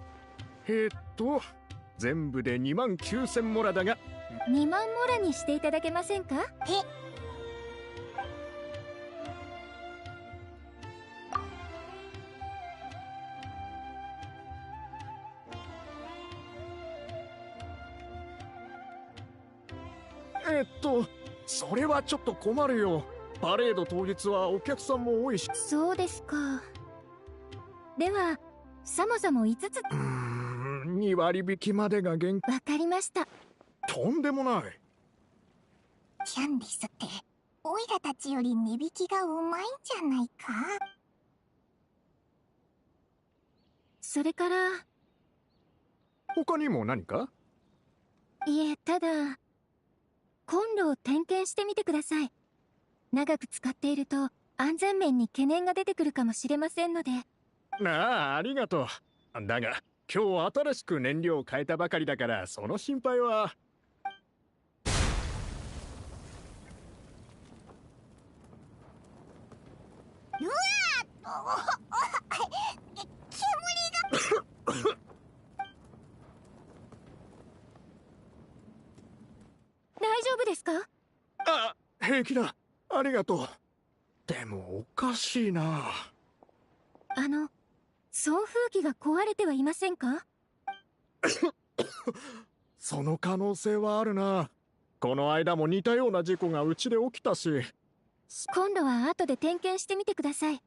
全部で29,000モラだが。2万モラにしていただけませんか？それはちょっと困るよ。パレード当日はお客さんも多いし。そうですか。では、そもそも5つ。2割引きまでが限界。わかりました。とんでもない。キャンディスって、オイラたちより値引きがうまいんじゃないか？それから。他にも何か？いえ、ただ。コンロを点検してみてください。長く使っていると安全面に懸念が出てくるかもしれませんので。ありがとう。だが今日新しく燃料を変えたばかりだからその心配は。うわー煙が大丈夫ですか？あ、平気だ。ありがとう。でもおかしいな。送風機が壊れてはいませんか？その可能性はあるな。この間も似たような事故がうちで起きたし。今度は後で点検してみてください。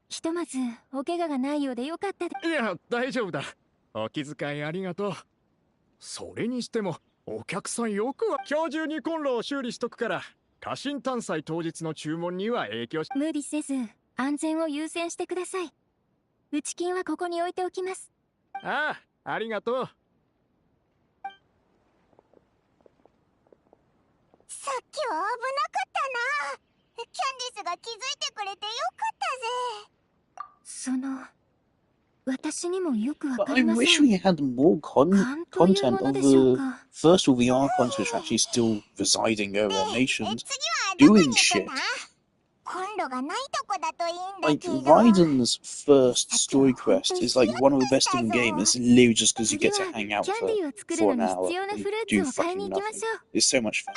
ひとまずお怪我がないようでよかったで。いや、大丈夫だ。お気遣いありがとう。それにしてもお客さんよくは。今日中にコンロを修理しとくから家臣探査当日の注文には影響し。無理せず安全を優先してください。内金はここに置いておきます。ありがとう。さっきは危なかったな。キャンディスが気づいてくれてよかったぜ。私にもよくわ But か I りませ wish ん。 we had more 勘という content もの of でしょう the か。 first of the Archons, which are actually still residing over our で、 nations, 次はどこ doing に行く shit. んだ？コンロがないとこだといいんだ Like, けど。 Raiden's first さっきは story ほん quest と is ヒヤ like ッ one of the とし best た in the ぞ。 game. It's literally just because you 次 get は to hang キ out ャンディーを作る for の an に hour 必要な and フルー do ツを買い fucking に行きま nothing. しょう。 It's so much fun.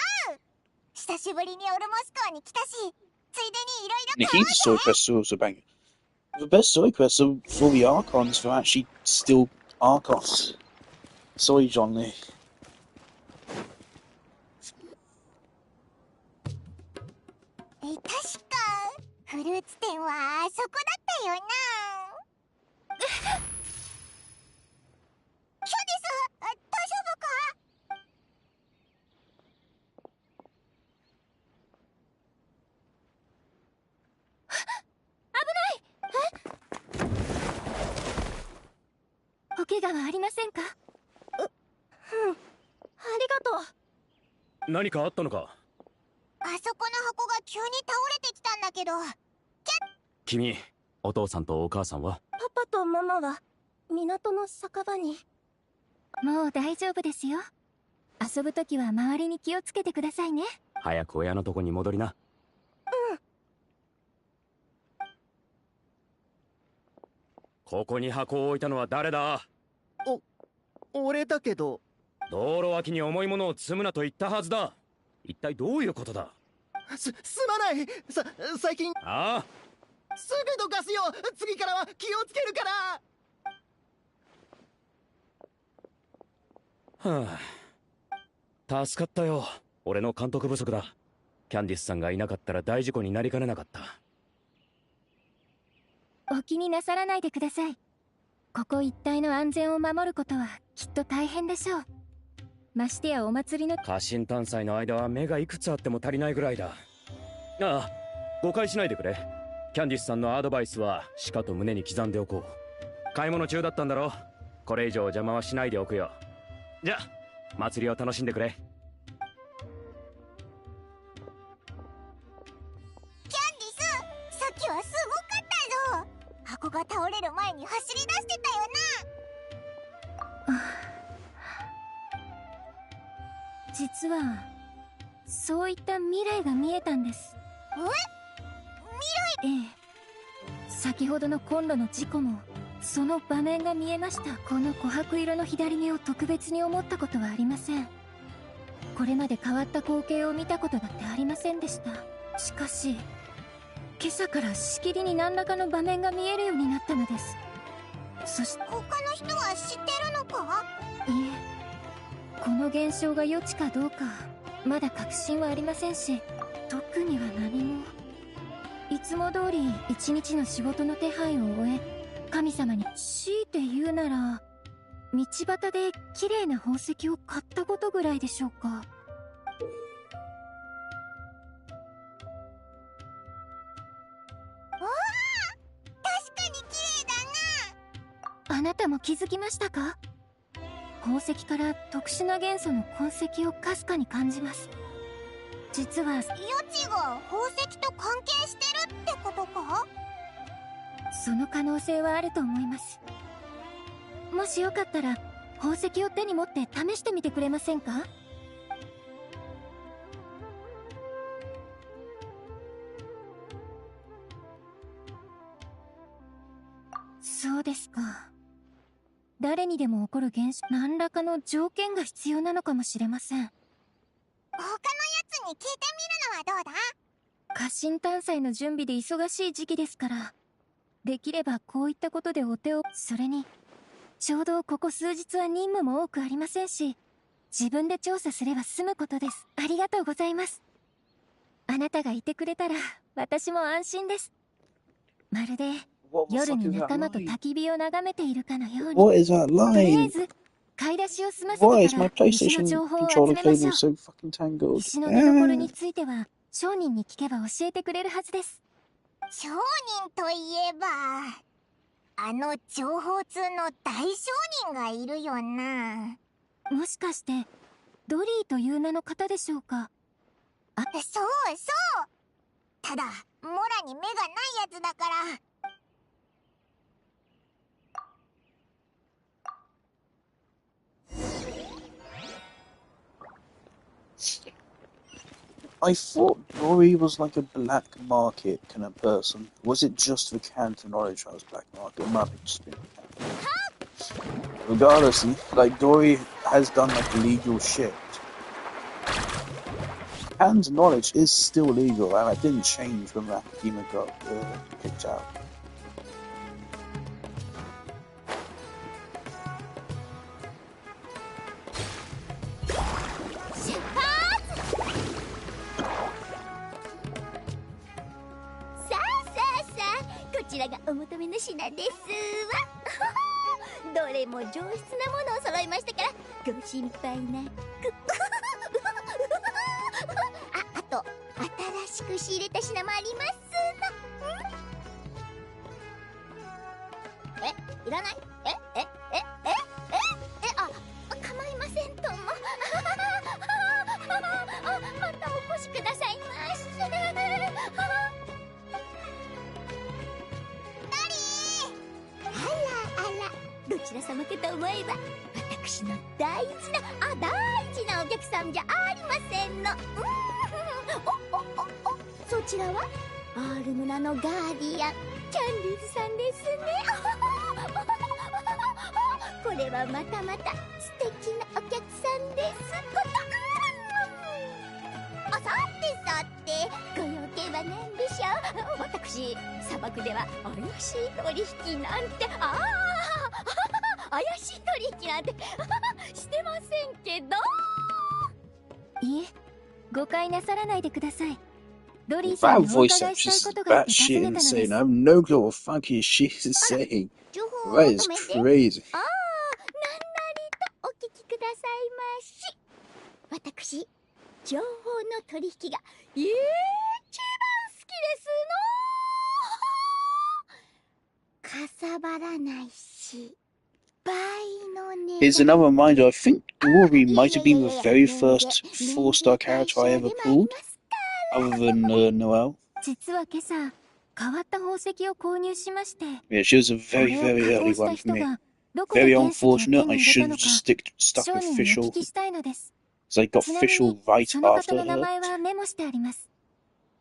久しぶりにオルモス港に来たし、ついでにいろいろ Nahida's 買おう story ぜ。 quests are also banging. The best story quests are for the Archons for actually still Archons. Sorry, John Lee. 確かフルーツ店はあそこだったよな。キャンディス、大丈夫か？お怪我はありませんか？ありがとう。何かあったのか？あそこの箱が急に倒れてきたんだけど。君、お父さんとお母さんは？パパとママは港の酒場に。もう大丈夫ですよ。遊ぶときは周りに気をつけてくださいね。早く親のとこに戻りな。ここに箱を置いたのは誰だ？俺だけど。道路脇に重いものを積むなと言ったはずだ。一体どういうことだ？すまない。最近ああ、すぐどかすよ。次からは気をつけるから。はあ、助かったよ。俺の監督不足だ。キャンディスさんがいなかったら大事故になりかねなかった。お気になさらないでください。ここ一帯の安全を守ることはきっと大変でしょう。ましてやお祭りの家臣探査の間は目がいくつあっても足りないぐらいだ。ああ、誤解しないでくれ。キャンディスさんのアドバイスはしかと胸に刻んでおこう。買い物中だったんだろ。これ以上邪魔はしないでおくよ。じゃ、祭りを楽しんでくれ。キャンディス、さっきはすごかったぞ。箱が倒れる前に走り出してたよな。実はそういった未来が見えたんです。ええ、先ほどのコンロの事故もその場面が見えました。この琥珀色の左目を特別に思ったことはありません。これまで変わった光景を見たことだってありませんでした。しかし今朝からしきりに何らかの場面が見えるようになったのです。そして他の人は知ってるのか？いえ、この現象が予知かどうかまだ確信はありませんし、特には何も。いつも通り一日の仕事の手配を終え、神様に強いて言うなら道端で綺麗な宝石を買ったことぐらいでしょうか。わあ、確かに綺麗だな。あなたも気づきましたか？宝石から特殊な元素の痕跡をかすかに感じます。実は予知が宝石と関係してるってことか？その可能性はあると思います。もしよかったら宝石を手に持って試してみてくれませんか？そうですか。誰にでも起こる現象、何らかの条件が必要なのかもしれません。他のやつに聞いてみるのはどうだ？家臣探査の準備で忙しい時期ですから、できればこういったことでお手を。それにちょうどここ数日は任務も多くありませんし、自分で調査すれば済むことです。ありがとうございます。あなたがいてくれたら私も安心です。まるで夜に仲間と焚き火を眺めているかのように。 What is that とりあえ line? ず買い出しを済ませ Why て is か my ら石の PlayStation 情報を集 controller めましょ cable う。 so fucking tangled? 石の見どころについては商人に聞けば教えてくれるはずです。商人といえば、あの情報通の大商人がいるよな。もしかしてドリーという名の方でしょうか？そう。ただ、モラに目がないやつだから。I thought Dory was like a black market kind of person. Was it just the Canton knowledge I was black market? It might have just been regardless, like Dory has done like illegal shit. Canton knowledge is still legal, and it didn't change when that demon got kicked out. That voice actress is batshit insane. I have no clue what the fuck she is saying. That is crazy. 私、情報の取引が一番好きですの。かさばらないし、倍の値段。Here's another reminder. I think Dory might have been the very first 4-star character I ever pulled, other than Noelle. 実は今朝変わった宝石を購入しまして。Yeah, she was a very, very early one for me. Very unfortunate. I should have just stuck with official. So I got official right after her.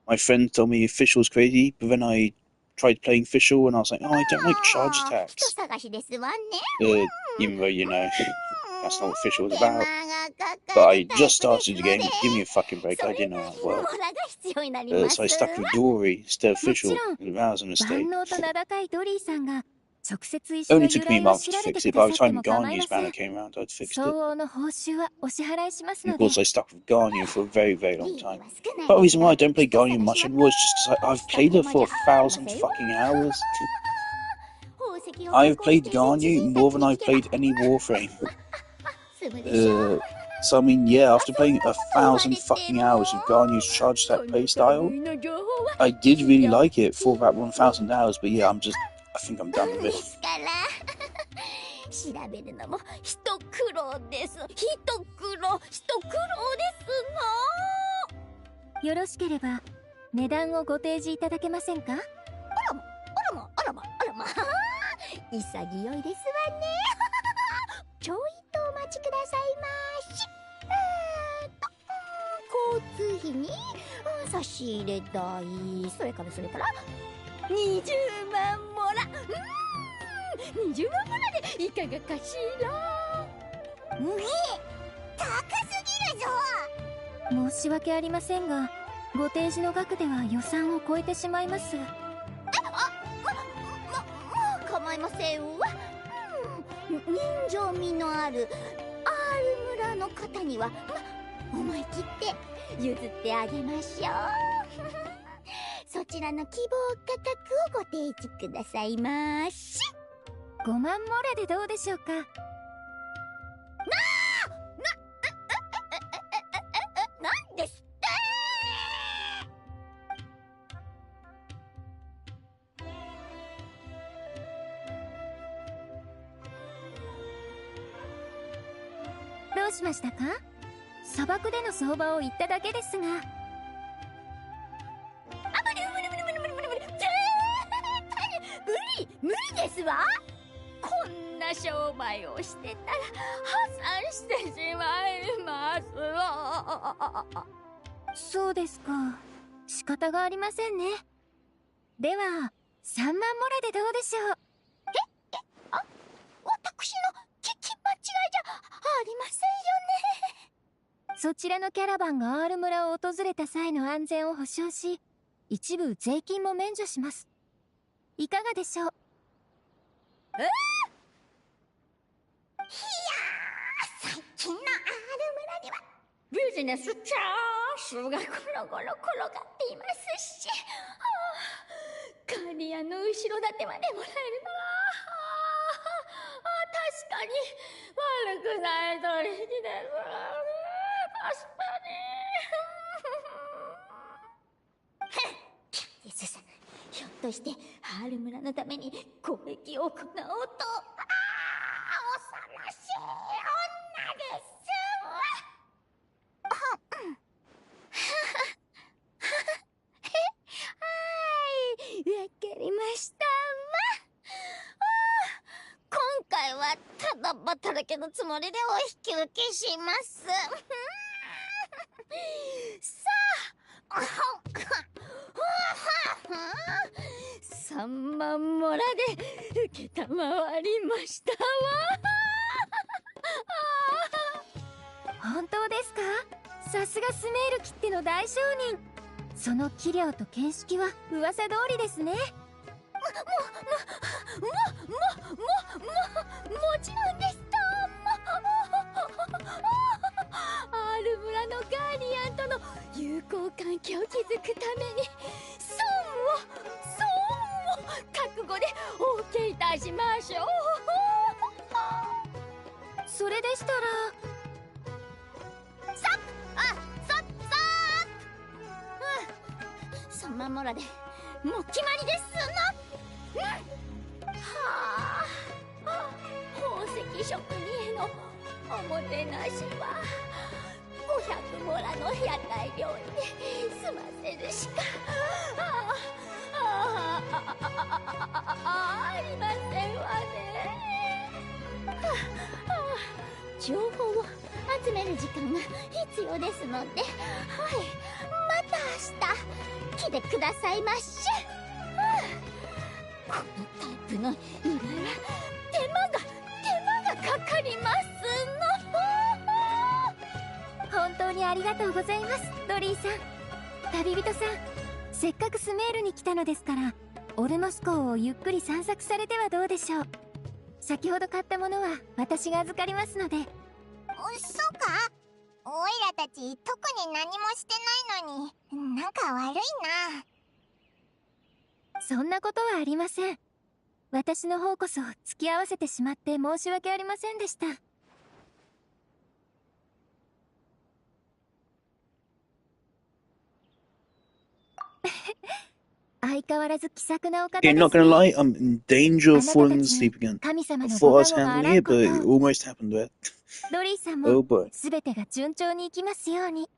My friend told me official was crazy, but then I tried playing official and I was like, oh, I don't like charge attacks. Even though, you know, that's not what official was about. But I just started the game. Give me a fucking break. I didn't know how it worked. So I stuck with Dory instead of official. That was a mistake. Only took me a month to fix it. By the time Garnier's banner came around, I'd fixed it. And of course, I stuck with Garnier for a very, very long time. But the reason why I don't play Garnier much anymore is just because I've played her for 1,000 fucking hours. I've played Garnier more than I've played any Warframe. So I mean, yeah, after playing 1,000 fucking hours of Garnier's charge attack playstyle, I did really like it for about 1,000 hours, but yeah, I think I'm done with it. 調べるのも一苦労です。一苦労ですの。よろしければ値段をご提示いただけませんか？あらま。潔いですわね。ちょいとお待ちくださいまし。交通費に差し入れ代、それから20万モラ。20万モラでいかがかしら。高すぎるぞ。申し訳ありませんが、ご提示の額では予算を超えてしまいます。構いませんわ。人情味のある R 村の方には思い切って譲ってあげましょう。そちらの希望価格をご提示くださいまし。5万モラでどうでしょうか。なんですってどうしましたか？砂漠での相場を言っただけですが。ますわ。こんな商売をしてたら破産してしまいますわ。そうですか。仕方がありませんね。では3万モラでどうでしょう。私の聞き間違いじゃありませんよね。そちらのキャラバンが R 村を訪れた際の安全を保証し、一部税金も免除します。いかがでしょう。いやー、最近の R 村にはビジネスチャンスがゴロゴロ転がっていますし、ガーディアンの後ろ盾までもらえるなら、確かに悪くない取引です。確かに。キャンディスさん、ひょっとしてハール村のために攻撃を行おうと。恐ろしい女です。はい、わかりましたわ。今回はただ働きのつもりでお引き受けします。さあ、3万モラで受けたまわりましたわ。本当ですか？さすがスメール切手の大商人。その器量と見識は噂通りですね。もちろんですとも。R 村のガーディアンとの友好関係を築くために損を覚悟でお受けいたしましょう。それでしたら3万モラでもう決まりですの。はあ、宝石職人へのおもてなしは500モラの屋台料理で済ませるしかありませんわね。情報を集める時間が必要ですので、はい、また明日来てくださいまし。このタイプの依頼は手間がかかりますの。本当にありがとうございます、ドリーさん。旅人さん、せっかくスメールに来たのですから、オルモス港をゆっくり散策されてはどうでしょう。先ほど買ったものは私が預かりますので。そうか？おいらたち特に何もしてないのに、なんか悪いな。そんなことはありません。私の方こそ付き合わせてしまって申し訳ありませんでした。相変わらず気さくなお方ですね。Not gonna lie, I'm in danger of falling asleep again. 神様 I の thought ご I 加 was 護があ handling らん it, こと。 but it almost happened there. ドリーさん Oh も boy. 全てが順調にいきますように。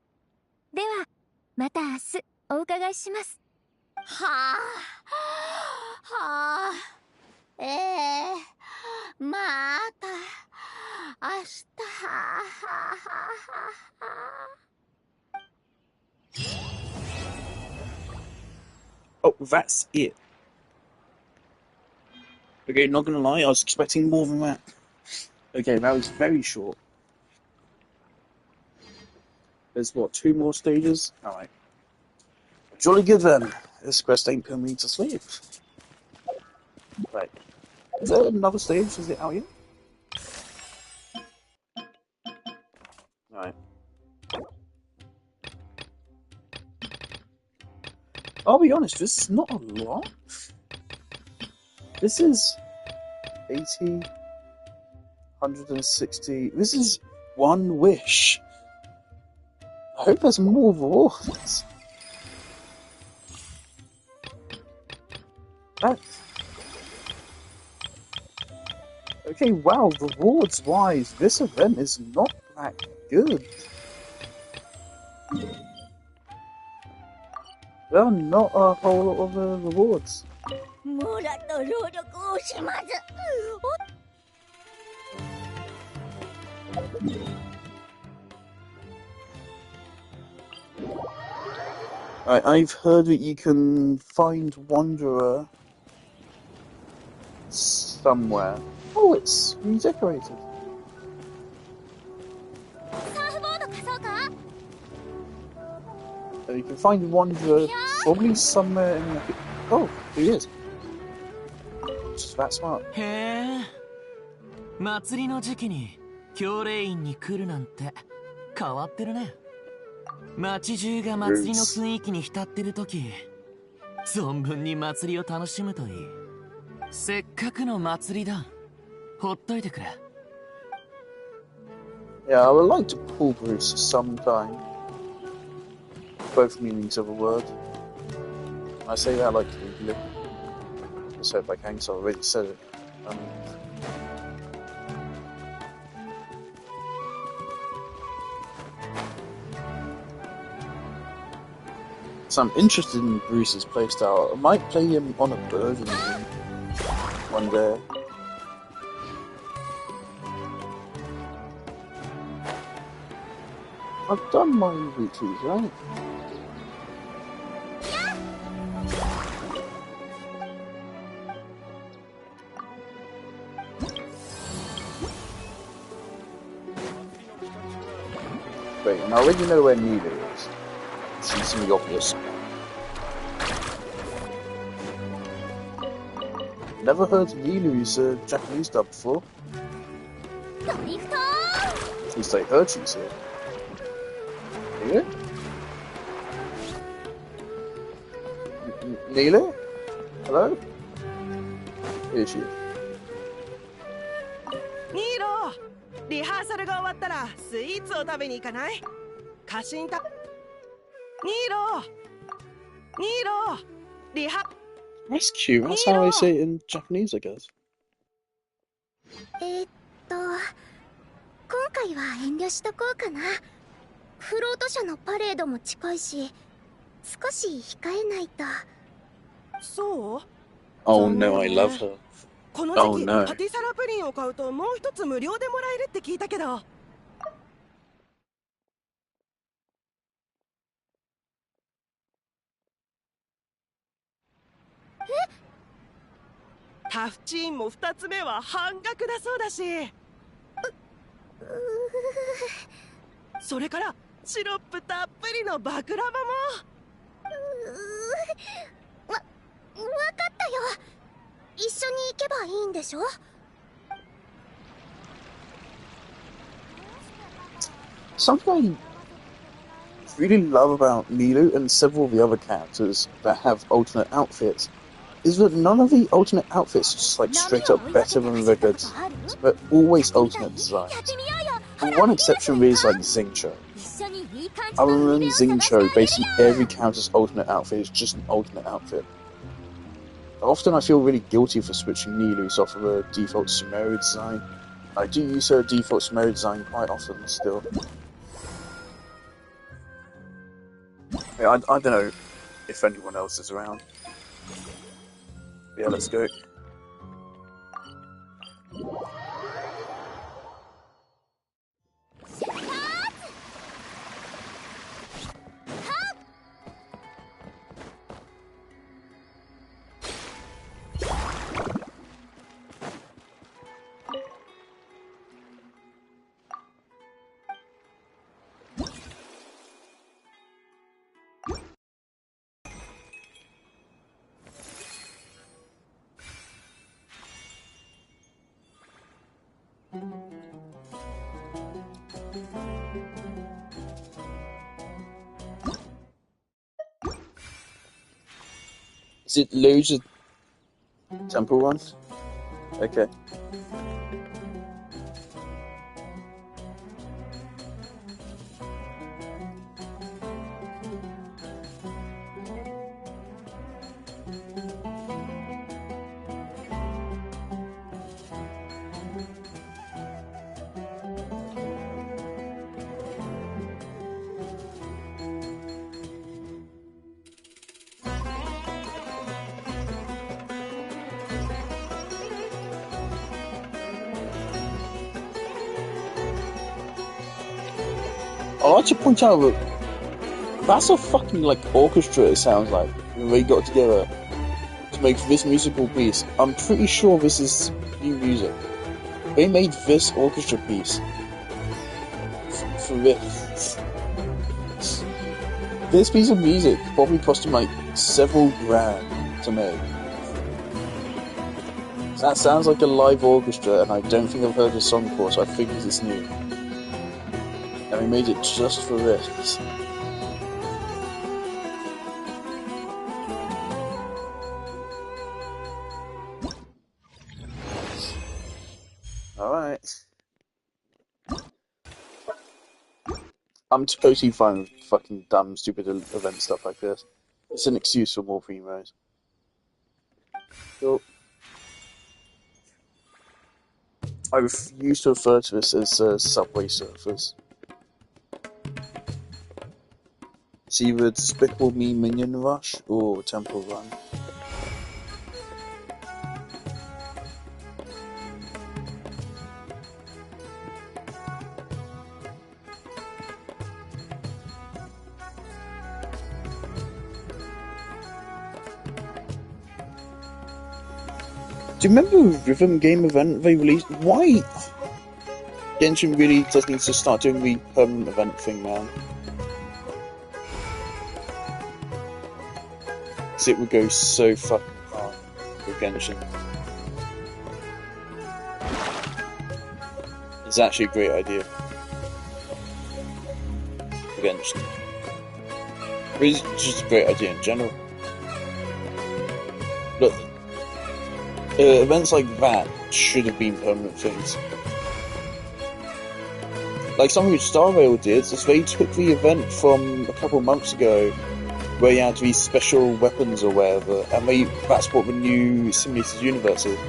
ではまた明日お伺いします。はあ、また明日。Oh, that's it. Okay, not gonna lie, I was expecting more than that. Okay, that was very short. There's what, 2 more stages? Alright. Jolly good then. This quest ain't putting me to sleep. Right. Is there another stage? Is it out yet? Alright. I'll be honest, this is not a lot. This is 80, 160. This is one wish. I hope there's more rewards. Okay, wow, rewards wise, this event is not that good. There are not a whole lot of rewards. もらった労力を惜しまず。I've heard that you can find Wanderer somewhere. Oh, it's redecorated. You can find Wanderer probably somewhere in the... Oh, here he is. Just that smart. へえ。祭りの時期に教令院に来るなんて変わってるね。街中が祭りの雰囲気に浸ってる時、存分に祭りを楽しむといい。せっかくの祭りだ。ほっといてくれ。Yeah, I would like to pull Bruce sometime. Both meanings of a word. I say that like legally. Let's hope I can, because I already said it. So I'm interested in Bruce's playstyle. I might play him on a bird one day. I've done my weeklies, right? Wait, and I already know where Nina is. She's in the obvious. Never heard Nilu's Japanese dub before. At least I heard she's here. Nila? Nila? Hello? Here she is. ニーロ、リハーサルが終わったらスイーツを食べに行かない？家臣た。ニーロ、リハ。That's cute. That's how I say it in Japanese, I guess. 今回は遠慮しとこうかな。フロート社のパレードも近いし、少し控えないと。そう？ Oh no, I love her. この時期、パティサラプリンを買うともう一つ無料でもらえるって聞いたけど。タフチーンも2つ目は半額だそうだし。それからシロップたっぷりのバクラバも。わかったよ。一緒に行けばいいんでしょ？ Something I really love about Milu and several of the other characters that have alternate outfits is that none of the alternate outfits are just like straight up better than the good, but always alternate designs. With one exception really is like Xingqiu. Other than Xingqiu, basically every character's alternate outfit is just an alternate outfit. Often I feel really guilty for switching Nilu's off of a default Sumeru design. I do use her default Sumeru design quite often still. Yeah, I don't know if anyone else is around. Yeah, let's go. Is it loads of temple ones? Okay. like to point out that that's a fucking, like, orchestra, it sounds like, when they got together to make this musical piece. I'm pretty sure this is new music. They made this orchestra piece for this. This piece of music probably cost them, like, several grand to make. That sounds like a live orchestra, and I don't think I've heard this song before, so I think this is new. And we made it just for this. Alright. I'm totally fine with fucking dumb, stupid event stuff like this. It's an excuse for more premos. Cool. I refuse to refer to this as Subway Surfers. It's either Despicable Me Minion Rush or Temple Run. Do you remember the rhythm game event they released? Why? Genshin really does need to start doing the permanent event thing, man. Because it would go so fucking hard with Genshin. It's actually a great idea for Genshin. It's just a great idea in general. Look, events like that should have been permanent things. Like something which Star Rail did, is they took the event from a couple of months ago where you had these special weapons or whatever, and that's what the new Simulated Universe is.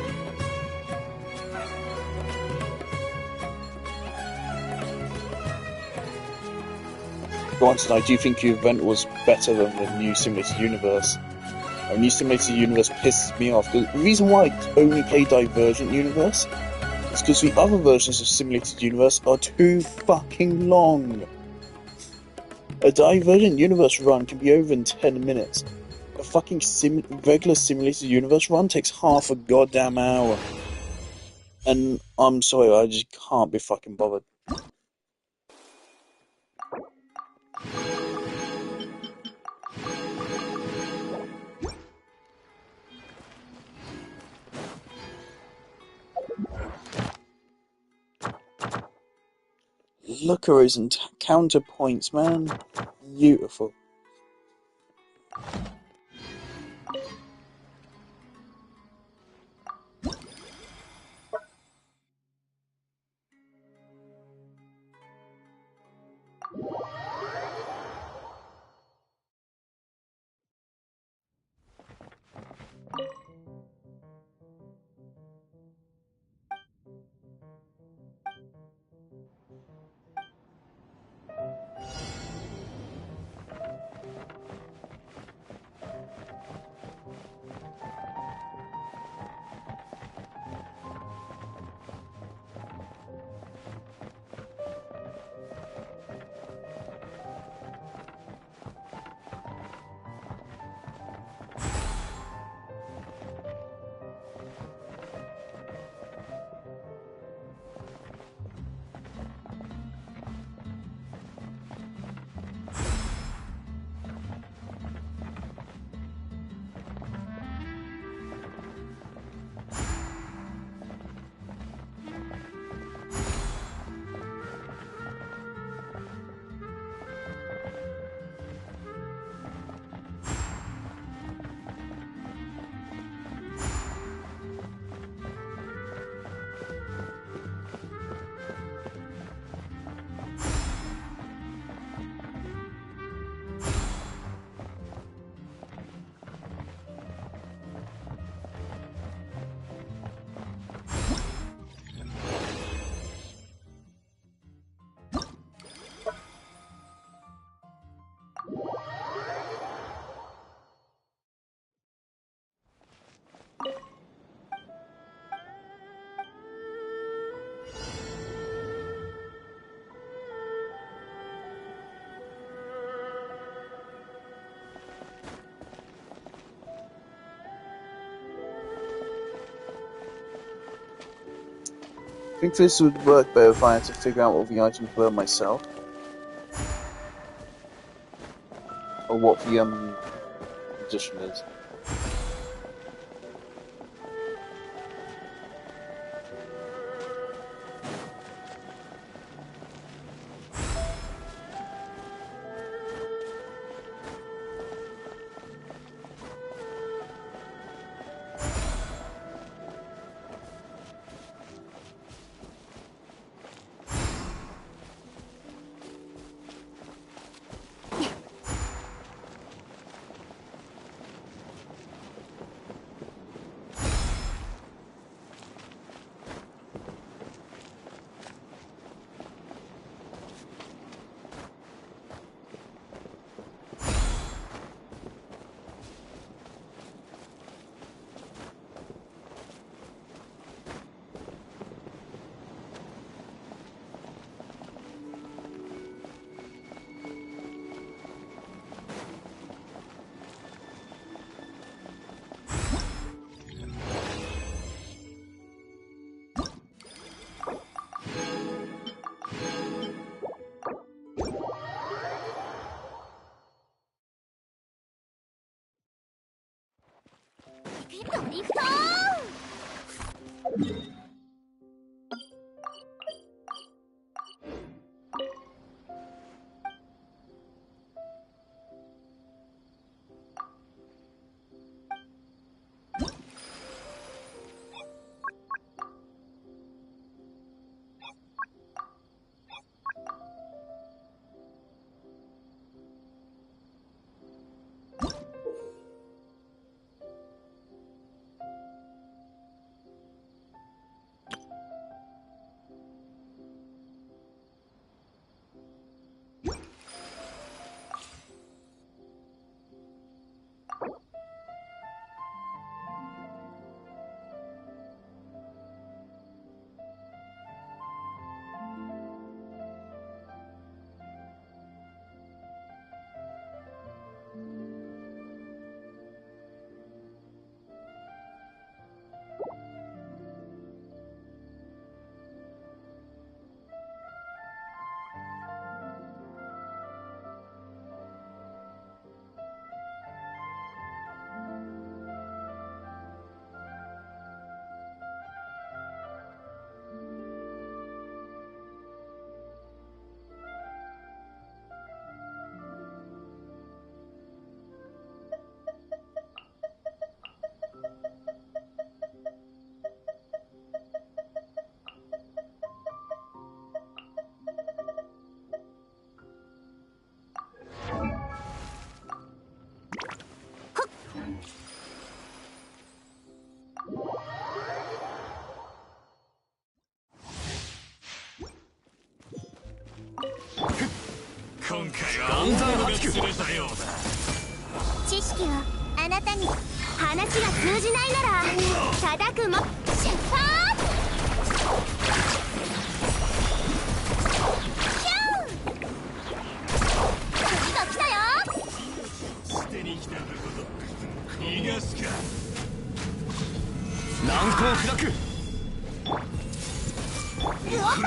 Granted, I do think the event was better than the new Simulated Universe. The new Simulated Universe pisses me off. The reason why I only play Divergent Universe is because the other versions of Simulated Universe are too fucking long. A Divergent Universe run can be over in 10 minutes. A fucking regular Simulated Universe run takes half a goddamn hour. And I'm sorry, I just can't be fucking bothered. Look at those counterpoints, man. Beautiful. I think this would work better if I had to figure out what the items were myself. Or what the condition is.ドリフト今回は暗算が釣れたようだ。知識をあなたに。話が通じないなら叩くも出発。ヒュー次が来たよ。捨てに来たとこと逃がすか。難攻不落。ルオパー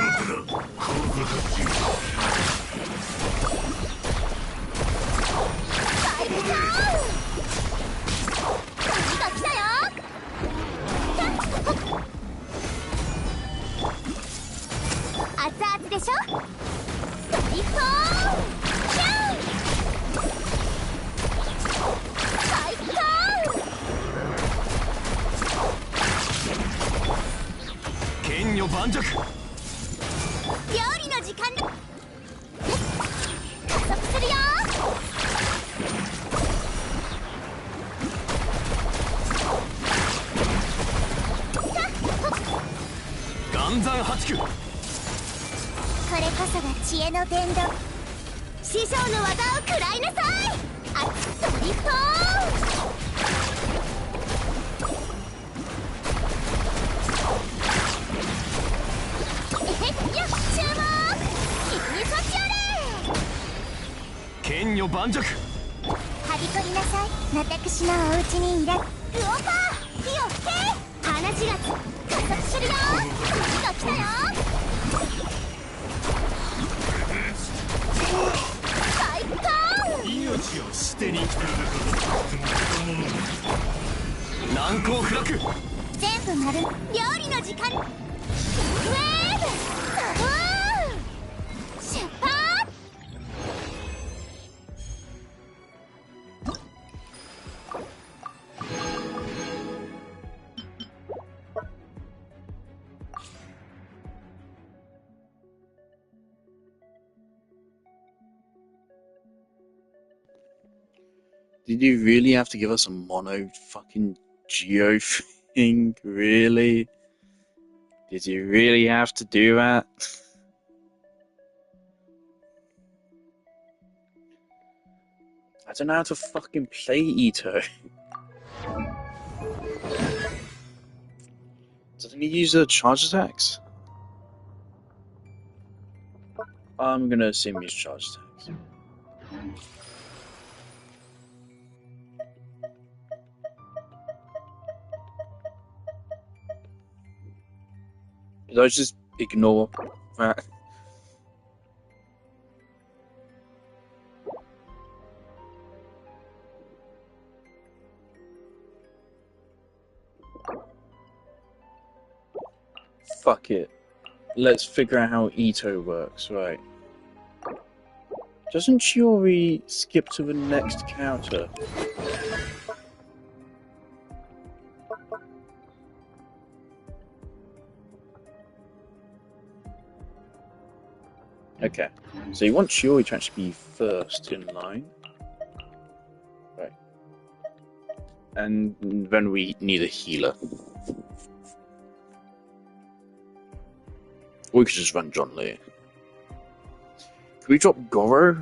バイクターン次が来たよ。熱々でしょ。ドリフトーンヒューバイクターン剣女盤石。料理の時間だ。加速するよ。岩山八九。これこそが知恵の伝道。師匠の技を食らいなさい。あドリフトーンえへっよ注目。君にそっちよれ。剣女盤石。はびこりなさい。私のお家にいらルオパー火を吹け。話が加速難攻不落。全部丸料理の時間。ウェーブ出発。Did you really have to give us a mono fucking geo thing? Really? Did you really have to do that? I don't know how to fucking play Ito. Doesn't he use the charge attacks? I'm gonna assume he uses charge attacks. Did I just ignore that? Fuck it. Let's figure out how Ito works, right. Doesn't Chiori skip to the next counter? Okay, so you want Chiori to actually be first in line. Right. And then we need a healer. Or we could just run John Lee. Can we drop Goro?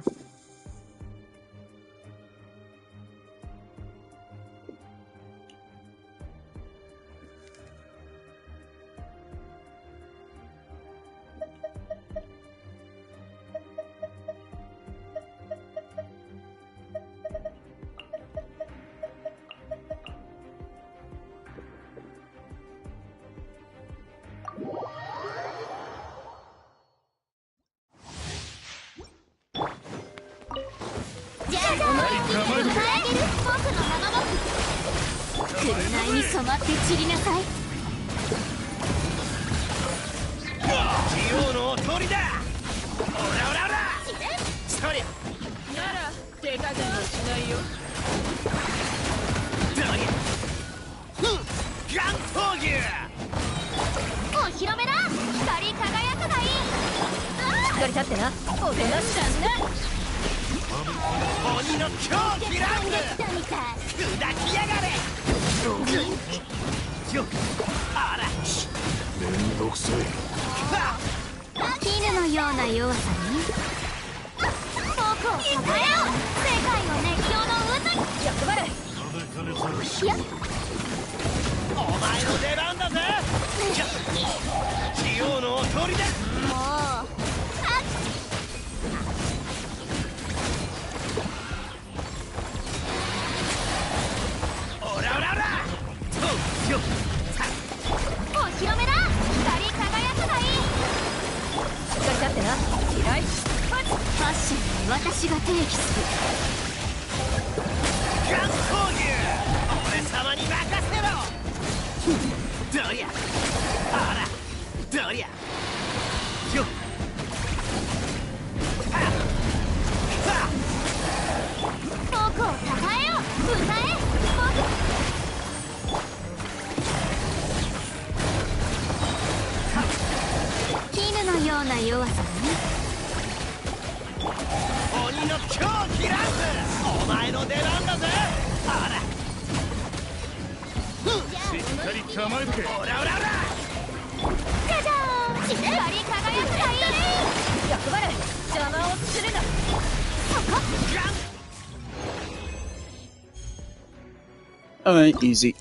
Alright, easy.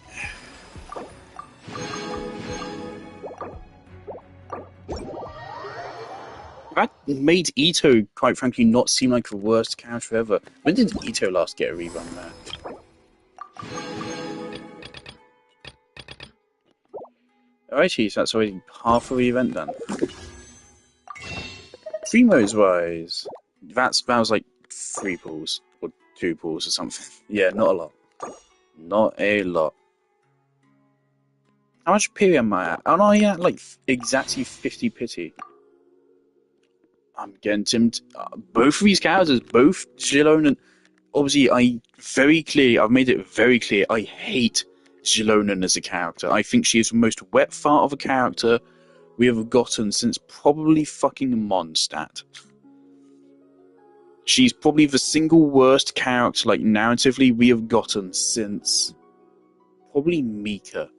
That made Ito, quite frankly, not seem like the worst character ever. When did Ito last get a rerun match? Alrighty, so that's already half of the event done. Primo's wise, that was like 3 pulls or 2 pulls or something. Yeah, not a lot. Not a lot. How much pity am I at? Aren't I at like exactly 50 pity? I'm getting timid. Both of these characters, both Zilone and obviously I've made it very clear I hate Zilonen as a character. I think she is the most wet fart of a character we have gotten since probably fucking Mondstadt. She's probably the single worst character, like, narratively we have gotten since probably Mika.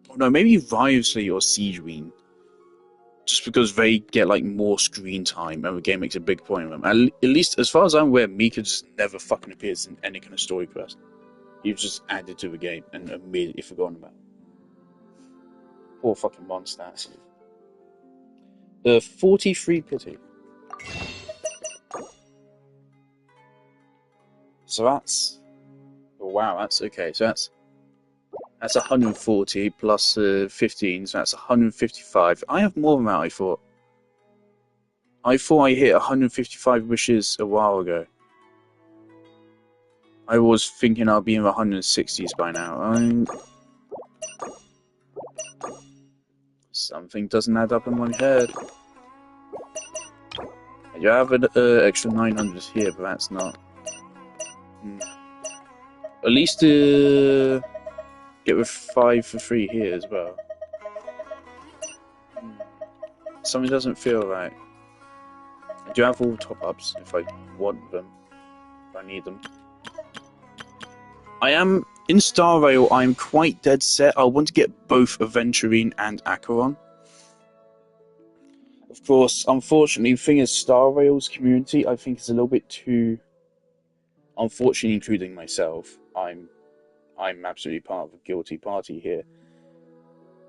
Oh no, maybe Riosley or Siegeween. Just because they get, like, more screen time and the game makes a big point of them. At least, as far as I'm aware, Mika just never fucking appears in any kind of story quest. He was just added to the game and immediately forgotten about. Poor fucking Mondstadt. 43 pity. So that's... Oh, wow, that's okay. So that's 140 plus 15, so that's 155. I have more than that, I thought. I thought I hit 155 wishes a while ago. I was thinking I'll be in the 160s by now. Something doesn't add up in my head. You have an extra 900 here, but that's not... At least get with 5 for free here as well. Something doesn't feel right. I do have all top-ups if I want them. If I need them. I am... In Star Rail, I'm quite dead set. I want to get both Aventurine and Acheron. Of course, unfortunately, the thing is, Star Rail's community, I think, is a little bit too... Unfortunately, including myself, I'm absolutely part of a guilty party here.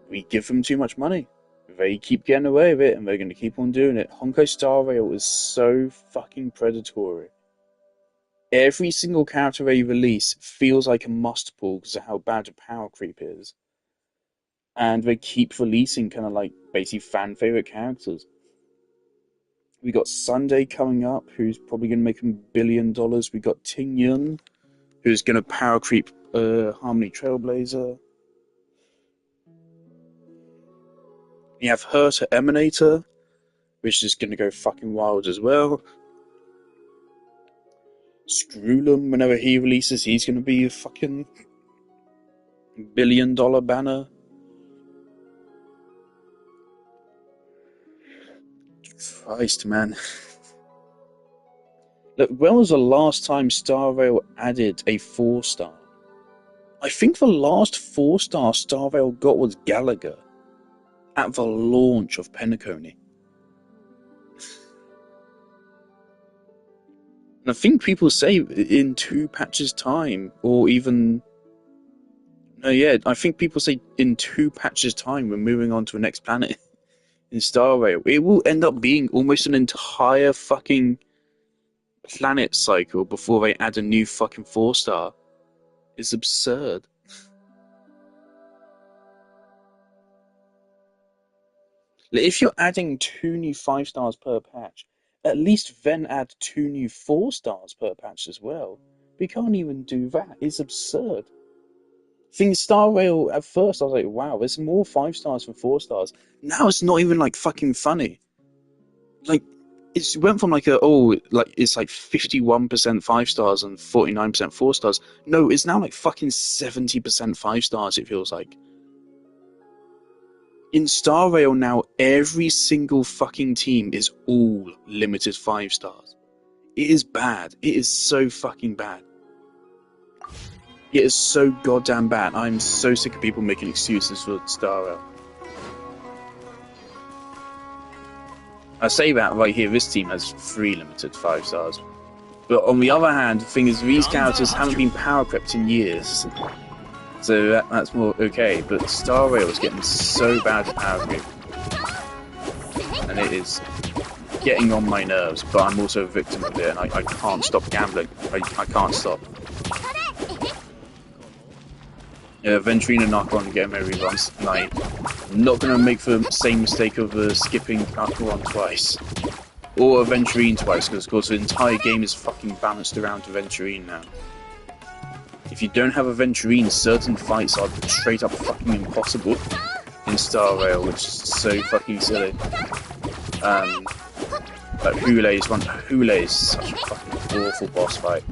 We give them too much money. They keep getting away with it, and they're going to keep on doing it. Honkai Star Rail is so fucking predatory. Every single character they release feels like a must pull because of how bad the power creep is. And they keep releasing kind of like basically fan favorite characters. We got Sunday coming up, who's probably going to make $1 billion. We got Ting Yun, who's going to power creep Harmony Trailblazer. You have Herta Emanator, which is going to go fucking wild as well. Screwlum, whenever he releases, he's going to be a fucking $1 billion banner. Christ, man. Look, when was the last time Star Rail added a 4-star? I think the last 4-star Star Rail got was Gallagher at the launch of Penacony. And I think people say in 2 patches' time, or even... No, yeah, I think people say in 2 patches' time we're moving on to the next planet in Star Rail. It will end up being almost an entire fucking planet cycle before they add a new fucking 4-star. It's absurd. If you're adding 2 new 5-stars per patch, at least then add 2 new 4-stars per patch as well. We can't even do that. It's absurd. Thing Star Rail, at first I was like, wow, there's more 5-stars than 4-stars. Now it's not even like fucking funny. Like, it went from like it's like 51% 5-stars and 49% 4-stars. No, it's now like fucking 70% 5-stars, it feels like. In Star Rail now, every single fucking team is all limited 5-stars. It is bad. It is so fucking bad. It is so goddamn bad. I'm so sick of people making excuses for Star Rail. I say that right here, this team has 3 limited 5-stars. But on the other hand, the thing is, these characters haven't been power crept in years. So that's more okay, but Star Rail is getting so bad at power creep. And it is getting on my nerves, but I'm also a victim of it, and I can't stop gambling. I can't stop. Venturine and not going to get memory runs, and I'm not going to make the same mistake of skipping Acheron twice. Or Venturine twice, because of course the entire game is fucking balanced around Venturine now. If you don't have a Venturine, certain fights are straight up fucking impossible in Star Rail, which is so fucking silly. Like Hule is such a fucking awful boss fight.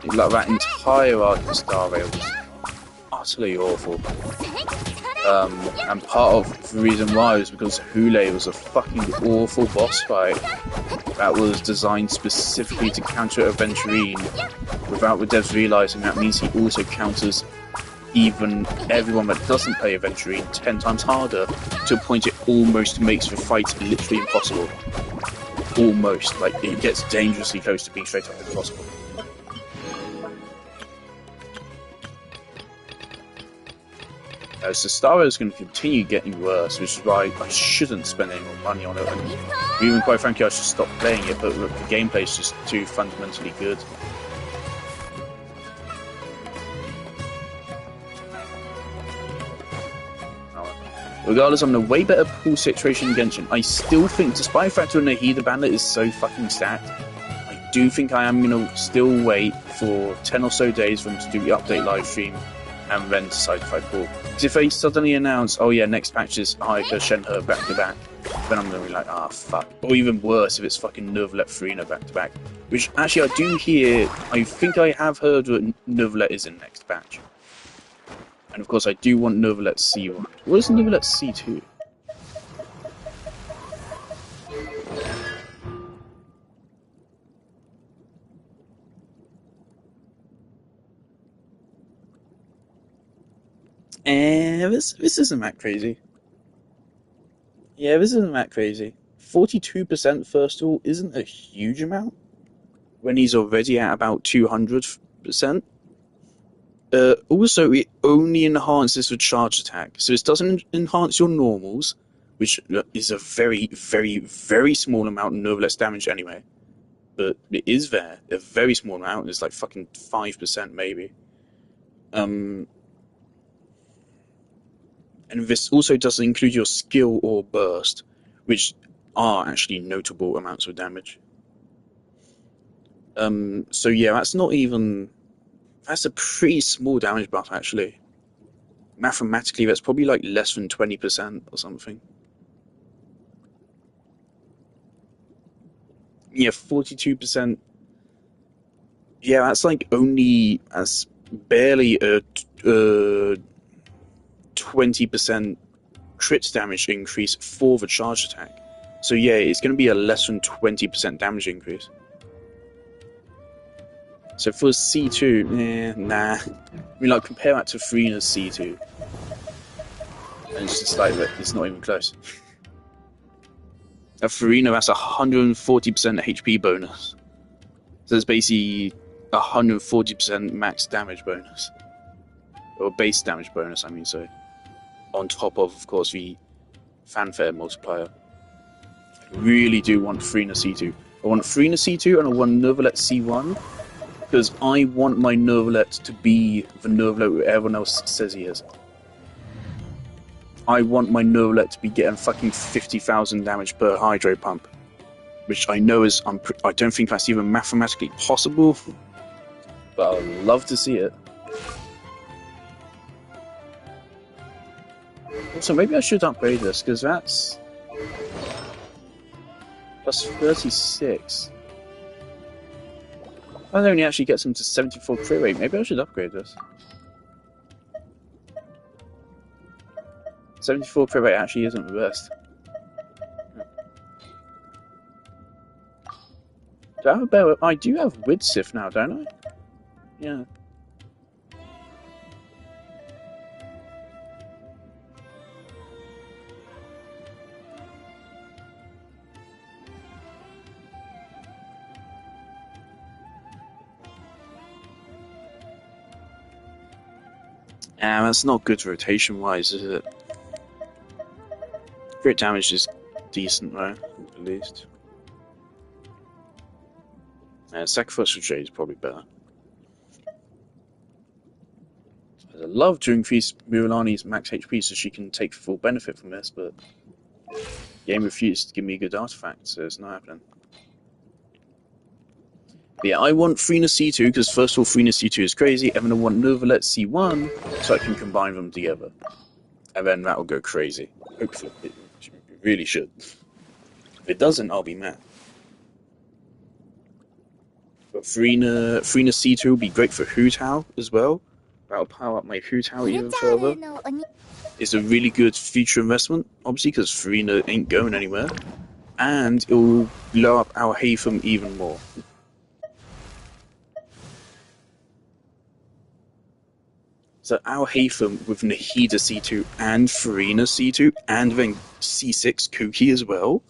Like that entire arc of Star Rail was utterly awful. And part of the reason why was because Hule was a fucking awful boss fight that was designed specifically to counter a Venturine, without the devs realising that means he also counters even everyone that doesn't play a Venturine 10 times harder, to a point it almost makes the fight literally impossible. Almost, like it gets dangerously close to being straight up impossible. So Star Rail is going to continue getting worse, which is why I shouldn't spend any more money on it. And even quite frankly, I should stop playing it, but the gameplay is just too fundamentally good. Regardless, I'm in a way better pool situation in Genshin. I still think, despite the fact that Nahida banner is so fucking stacked, I do think I am going to still wait for 10 or so days for them to do the update live stream and then decide if I pull. Because if they suddenly announce, oh yeah, next patch is Hayaka, Shenhe back to back, then I'm going to be like, ah, fuck. Or even worse, if it's fucking Neuvillette Farina back to back. Which, actually, I do hear, I think I have heard that Neuvillette is in next patch. And of course, I do want Neuvillette C1. What is Neuvillette C2? This isn't that crazy. Yeah, this isn't that crazy. 42% first of all isn't a huge amount when he's already at about 200%. Also, it only enhances the charge attack, so it doesn't enhance your normals, which is a very, very, very small amount of Neuvillette's damage anyway. But it is there, a very small amount. It's like fucking 5% maybe. And this also doesn't include your skill or burst, which are actually notable amounts of damage. So yeah, that's not even... That's a pretty small damage buff, actually. Mathematically, that's probably like less than 20% or something. Yeah, 42%. Yeah, that's like only... That's barely a 20% crit damage increase for the charge attack. So yeah, it's going to be a less than 20% damage increase. So for C2, nah. I mean, like, compare that to Farina's C2. And it's just like, it's not even close. At Farina, that's 140% HP bonus. So it's basically 140% max damage bonus. Or base damage bonus, I mean, so. On top of course, the fanfare multiplier. I really do want Farina C2. I want Farina C2 and I want Neuvillette C1. Because I want my Neuvillette to be the Neuvillette everyone else says he is. I want my Neuvillette to be getting fucking 50,000 damage per Hydro Pump. Which I know is... I don't think that's even mathematically possible. But I'd love to see it. Also, maybe I should upgrade this, because that's... plus 36. That only actually gets him to 74 crit rate. Maybe I should upgrade this. 74 crit rate actually isn't the best. Do I have a better... I do have Widsith now, don't I? Yeah. That's not good rotation-wise, is it? Crit damage is decent, though, at least. Sacrificial Jade is probably better. There's a love to increase Murilani's max HP so she can take full benefit from this, but the game refused to give me a good artifact, so it's not happening. But yeah, I want Frina C2 because first of all, Frina C2 is crazy, and then I want Novalet C1 so I can combine them together. And then that will go crazy. Hopefully. It really should. If it doesn't, I'll be mad. But Frina C2 will be great for Hu Tao as well. That'll power up my Hu Tao even further. It's a really good future investment, obviously, because Frina ain't going anywhere. And it will blow up our Haytham even more. So our Haytham with Nahida C2 and Farina C2 and then C6 Kuki as well.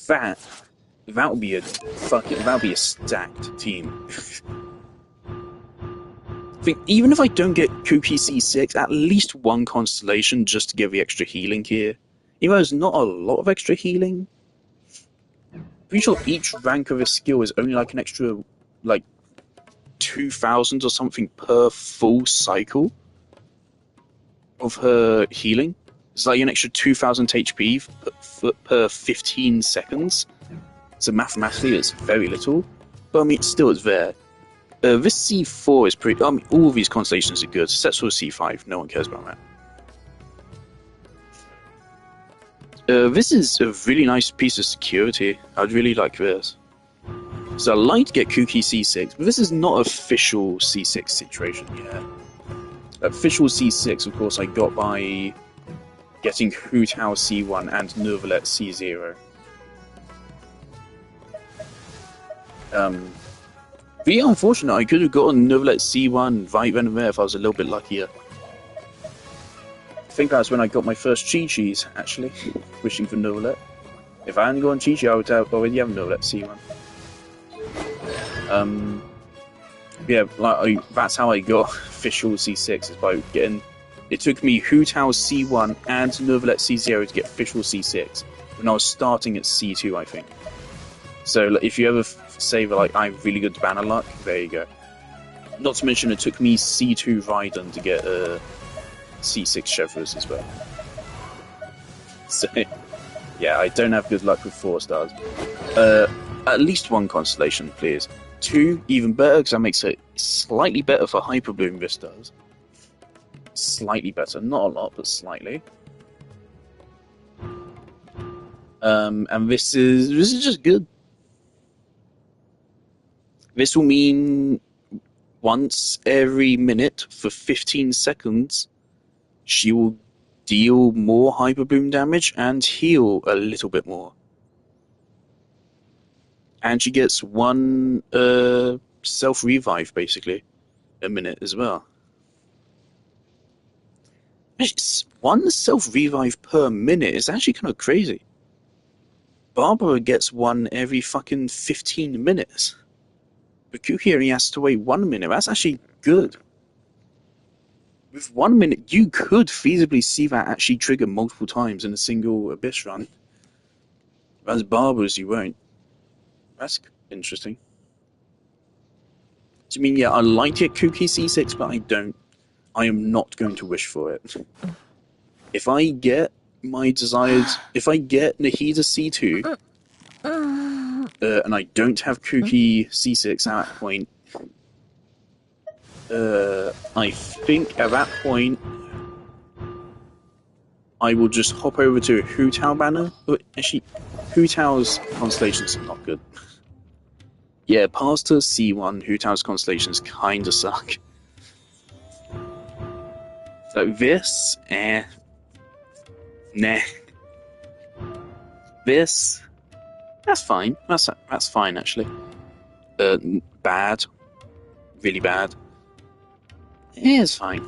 That would be a stacked team. I think even if I don't get Kuki C6, at least one constellation just to get the extra healing here. Even though there's not a lot of extra healing. Pretty sure each rank of a skill is only like an extra, like, 2,000 or something per full cycle of her healing. It's like an extra 2,000 HP per 15 seconds. So mathematically it's very little, but I mean still it's there. This C4 is pretty... I mean all of these constellations are good, except for C5, no one cares about that. This is a really nice piece of security. I'd really like this. So I'd like to get Kuki C6, but this is not official C6 situation yet. Official C6, of course, I got by getting Hu Tao C1 and Novalet C0. But yeah, unfortunate, I could have gotten Novalet C1 Vite Venom there if I was a little bit luckier. I think that's when I got my first Chi-Chis, actually, wishing for Novalet. If I hadn't gotten Chi-Chi, I would already have Novalet C1. Yeah, like that's how I got official C6, is by getting... It took me Hu Tao C1 and Novalet C0 to get official C6, when I was starting at C2, I think. So like, if you ever say that like, I'm really good banner luck, there you go. Not to mention it took me C2 Raiden to get C6 Chevrolet as well. So, yeah, I don't have good luck with 4 stars. At least one constellation, please. 2, even better, because that makes it slightly better for Hyper Bloom, this does. Slightly better, not a lot, but slightly. And this is just good. This will mean once every minute for 15 seconds, she will deal more Hyper Bloom damage and heal a little bit more. And she gets 1 self-revive, basically, a minute as well. 1 self-revive per minute is actually kind of crazy. Barbara gets 1 every fucking 15 minutes. But Kuki only has to wait 1 minute. That's actually good. With 1 minute, you could feasibly see that actually trigger multiple times in a single Abyss run. As Barbara's, you won't. That's interesting. So, I mean, yeah, I like to get Kuki C6, but I don't. I am not going to wish for it. If I get my desired... If I get Nahida C2, and I don't have Kuki C6 at that point, I think at that point, I will just hop over to a Hu Tao banner. But actually, Hu Tao's constellations are not good. Yeah, past to C1, Hu Tao's constellations kinda suck. So this, nah. This, that's fine. That's fine actually. Bad, really bad. It's fine.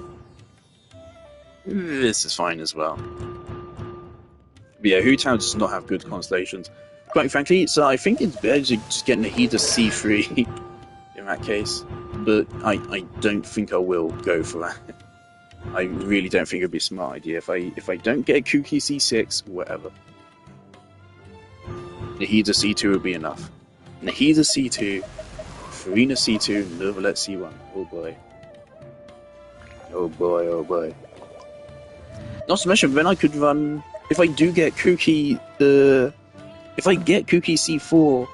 This is fine as well. But yeah, Hu Tao does not have good constellations. Quite frankly, so I think it's better to just get Nahida C3 in that case. But I don't think I will go for that. I really don't think it'd be a smart idea. If I don't get Kuki C6, whatever. Nahida C2 would be enough. Nahida C2, Farina C2, Novalet C1. Oh boy. Oh boy, oh boy. Not to mention, then I could run... If I do get Kuki... if I get Kuki C4...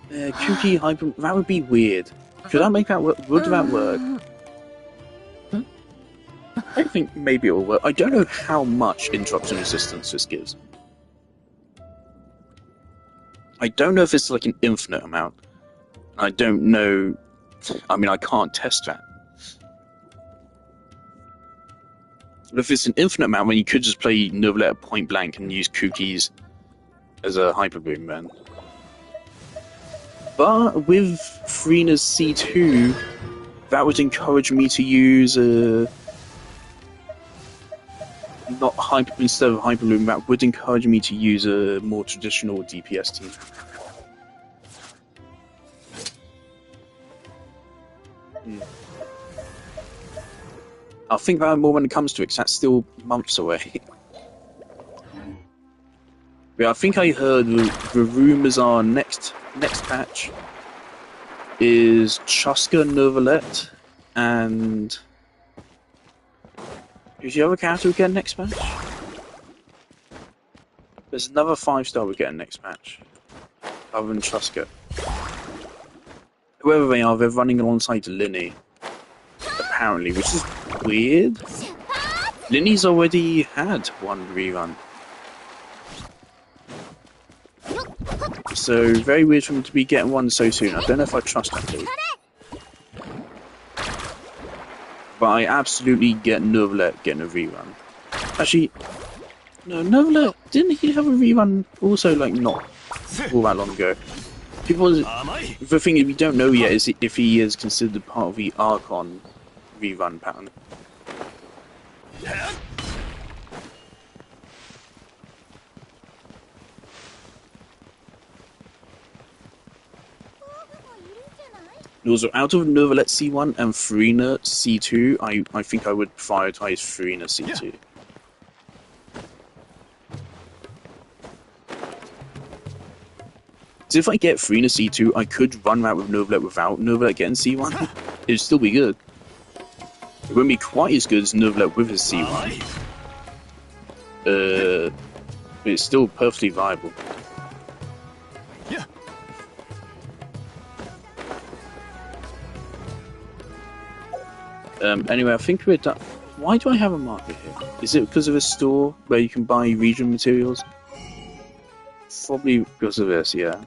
Kuki Hyper... That would be weird. Could I make that work? Would that work? I think maybe it will work. I don't know how much interruption resistance this gives. I don't know if it's like an infinite amount. I don't know... I mean, I can't test that. But if it's an infinite amount, then you could just play Novelet at point blank and use Cookies as a Hyper Boom, man. But with Freena's C2, that would encourage me to use not hyper instead of Hyper Boom. That would encourage me to use a more traditional DPS team. I'll think about it more when it comes to it, because that's still months away. Yeah, I think I heard the rumours are next patch is Chuska Novelet and who's the other character we get next match? There's another 5-star we get next match, other than Chuska. Whoever they are, they're running alongside Linny, apparently, which is weird. Linny's already had one rerun. So, very weird for him to be getting one so soon. I don't know if I trust that. But I absolutely get Novelet getting a rerun. Actually, no, Novelet, didn't he have a rerun also, like, not all that long ago? People, the thing is, we don't know yet is if he is considered part of the Archon rerun pattern. Also, out of Novelet C1 and Freena C2, I think I would prioritize Freena C2. Yeah. So if I get Freena C2, I could run that with Novelet without Novelet getting C1. It'd still be good. It wouldn't be quite as good as Novelet with his C1. But it's still perfectly viable. Anyway, I think we're done. Why do I have a market here? Is it because of a store where you can buy regional materials? Probably because of this, yeah.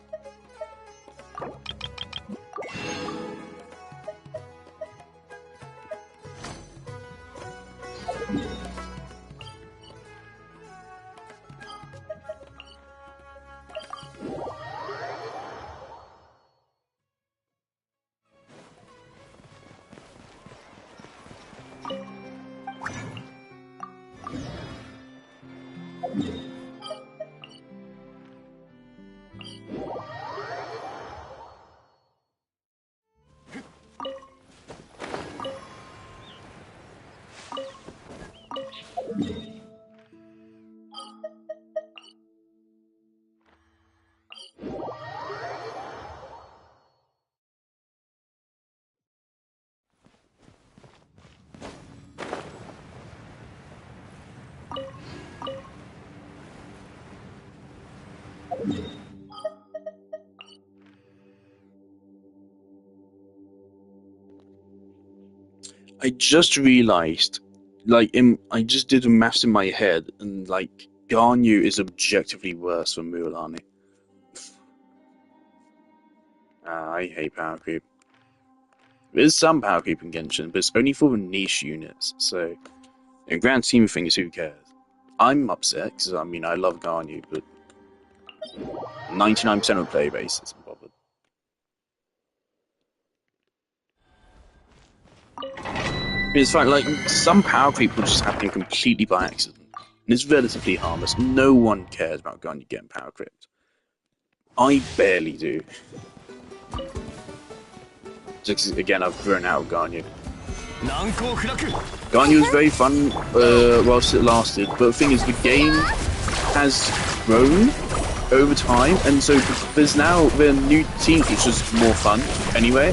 I just realized, like, I just did a maths in my head, and, like, Garnu is objectively worse than Mualani. I hate power creep. There's some power creep in Genshin, but it's only for the niche units, so in grand scheme of things, who cares? I'm upset, because, I mean, I love Garnu, but 99% of the player base isn't bothered. It's fine, like, some power creep will just happen completely by accident. And it's relatively harmless. No one cares about Garnu getting power creeped. I barely do. Just, again, I've grown out of Garnu. Garnu was very fun whilst it lasted, but the thing is, the game has grown over time, and so there's now new teams which is more fun anyway.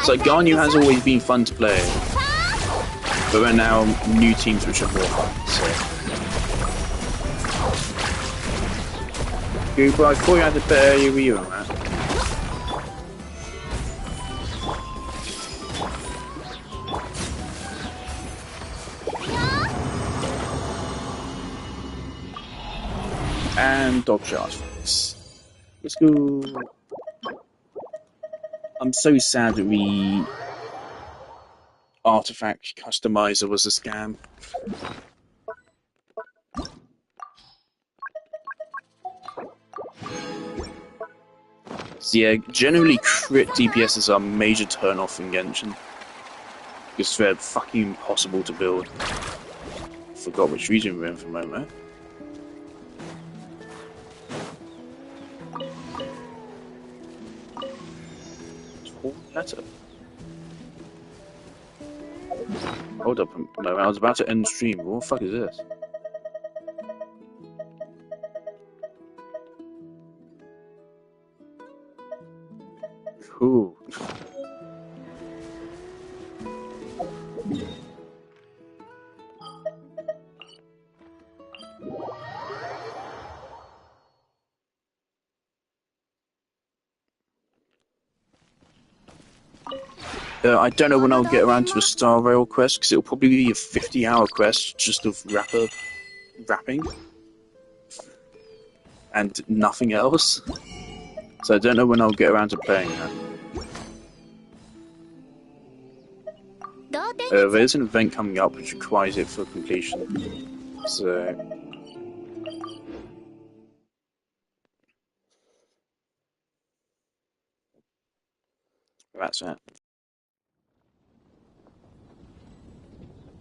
So Ganyu has always been fun to play, but there are now new teams which are more fun, so... Goober, I thought you had a better area where you were at. And dodge charge for this. Let's go. I'm so sad that the artifact customizer was a scam. So yeah, generally crit DPSs are a major turn off in Genshin. Because they're fucking impossible to build. Forgot which region we're in for a moment. Letter. Hold up a moment, I was about to end stream. What the fuck is this? Cool. I don't know when I'll get around to the Star Rail quest, because it'll probably be a 50-hour quest just of rapping. And nothing else. So I don't know when I'll get around to playing that. There's an event coming up which requires it for completion. So... that's that.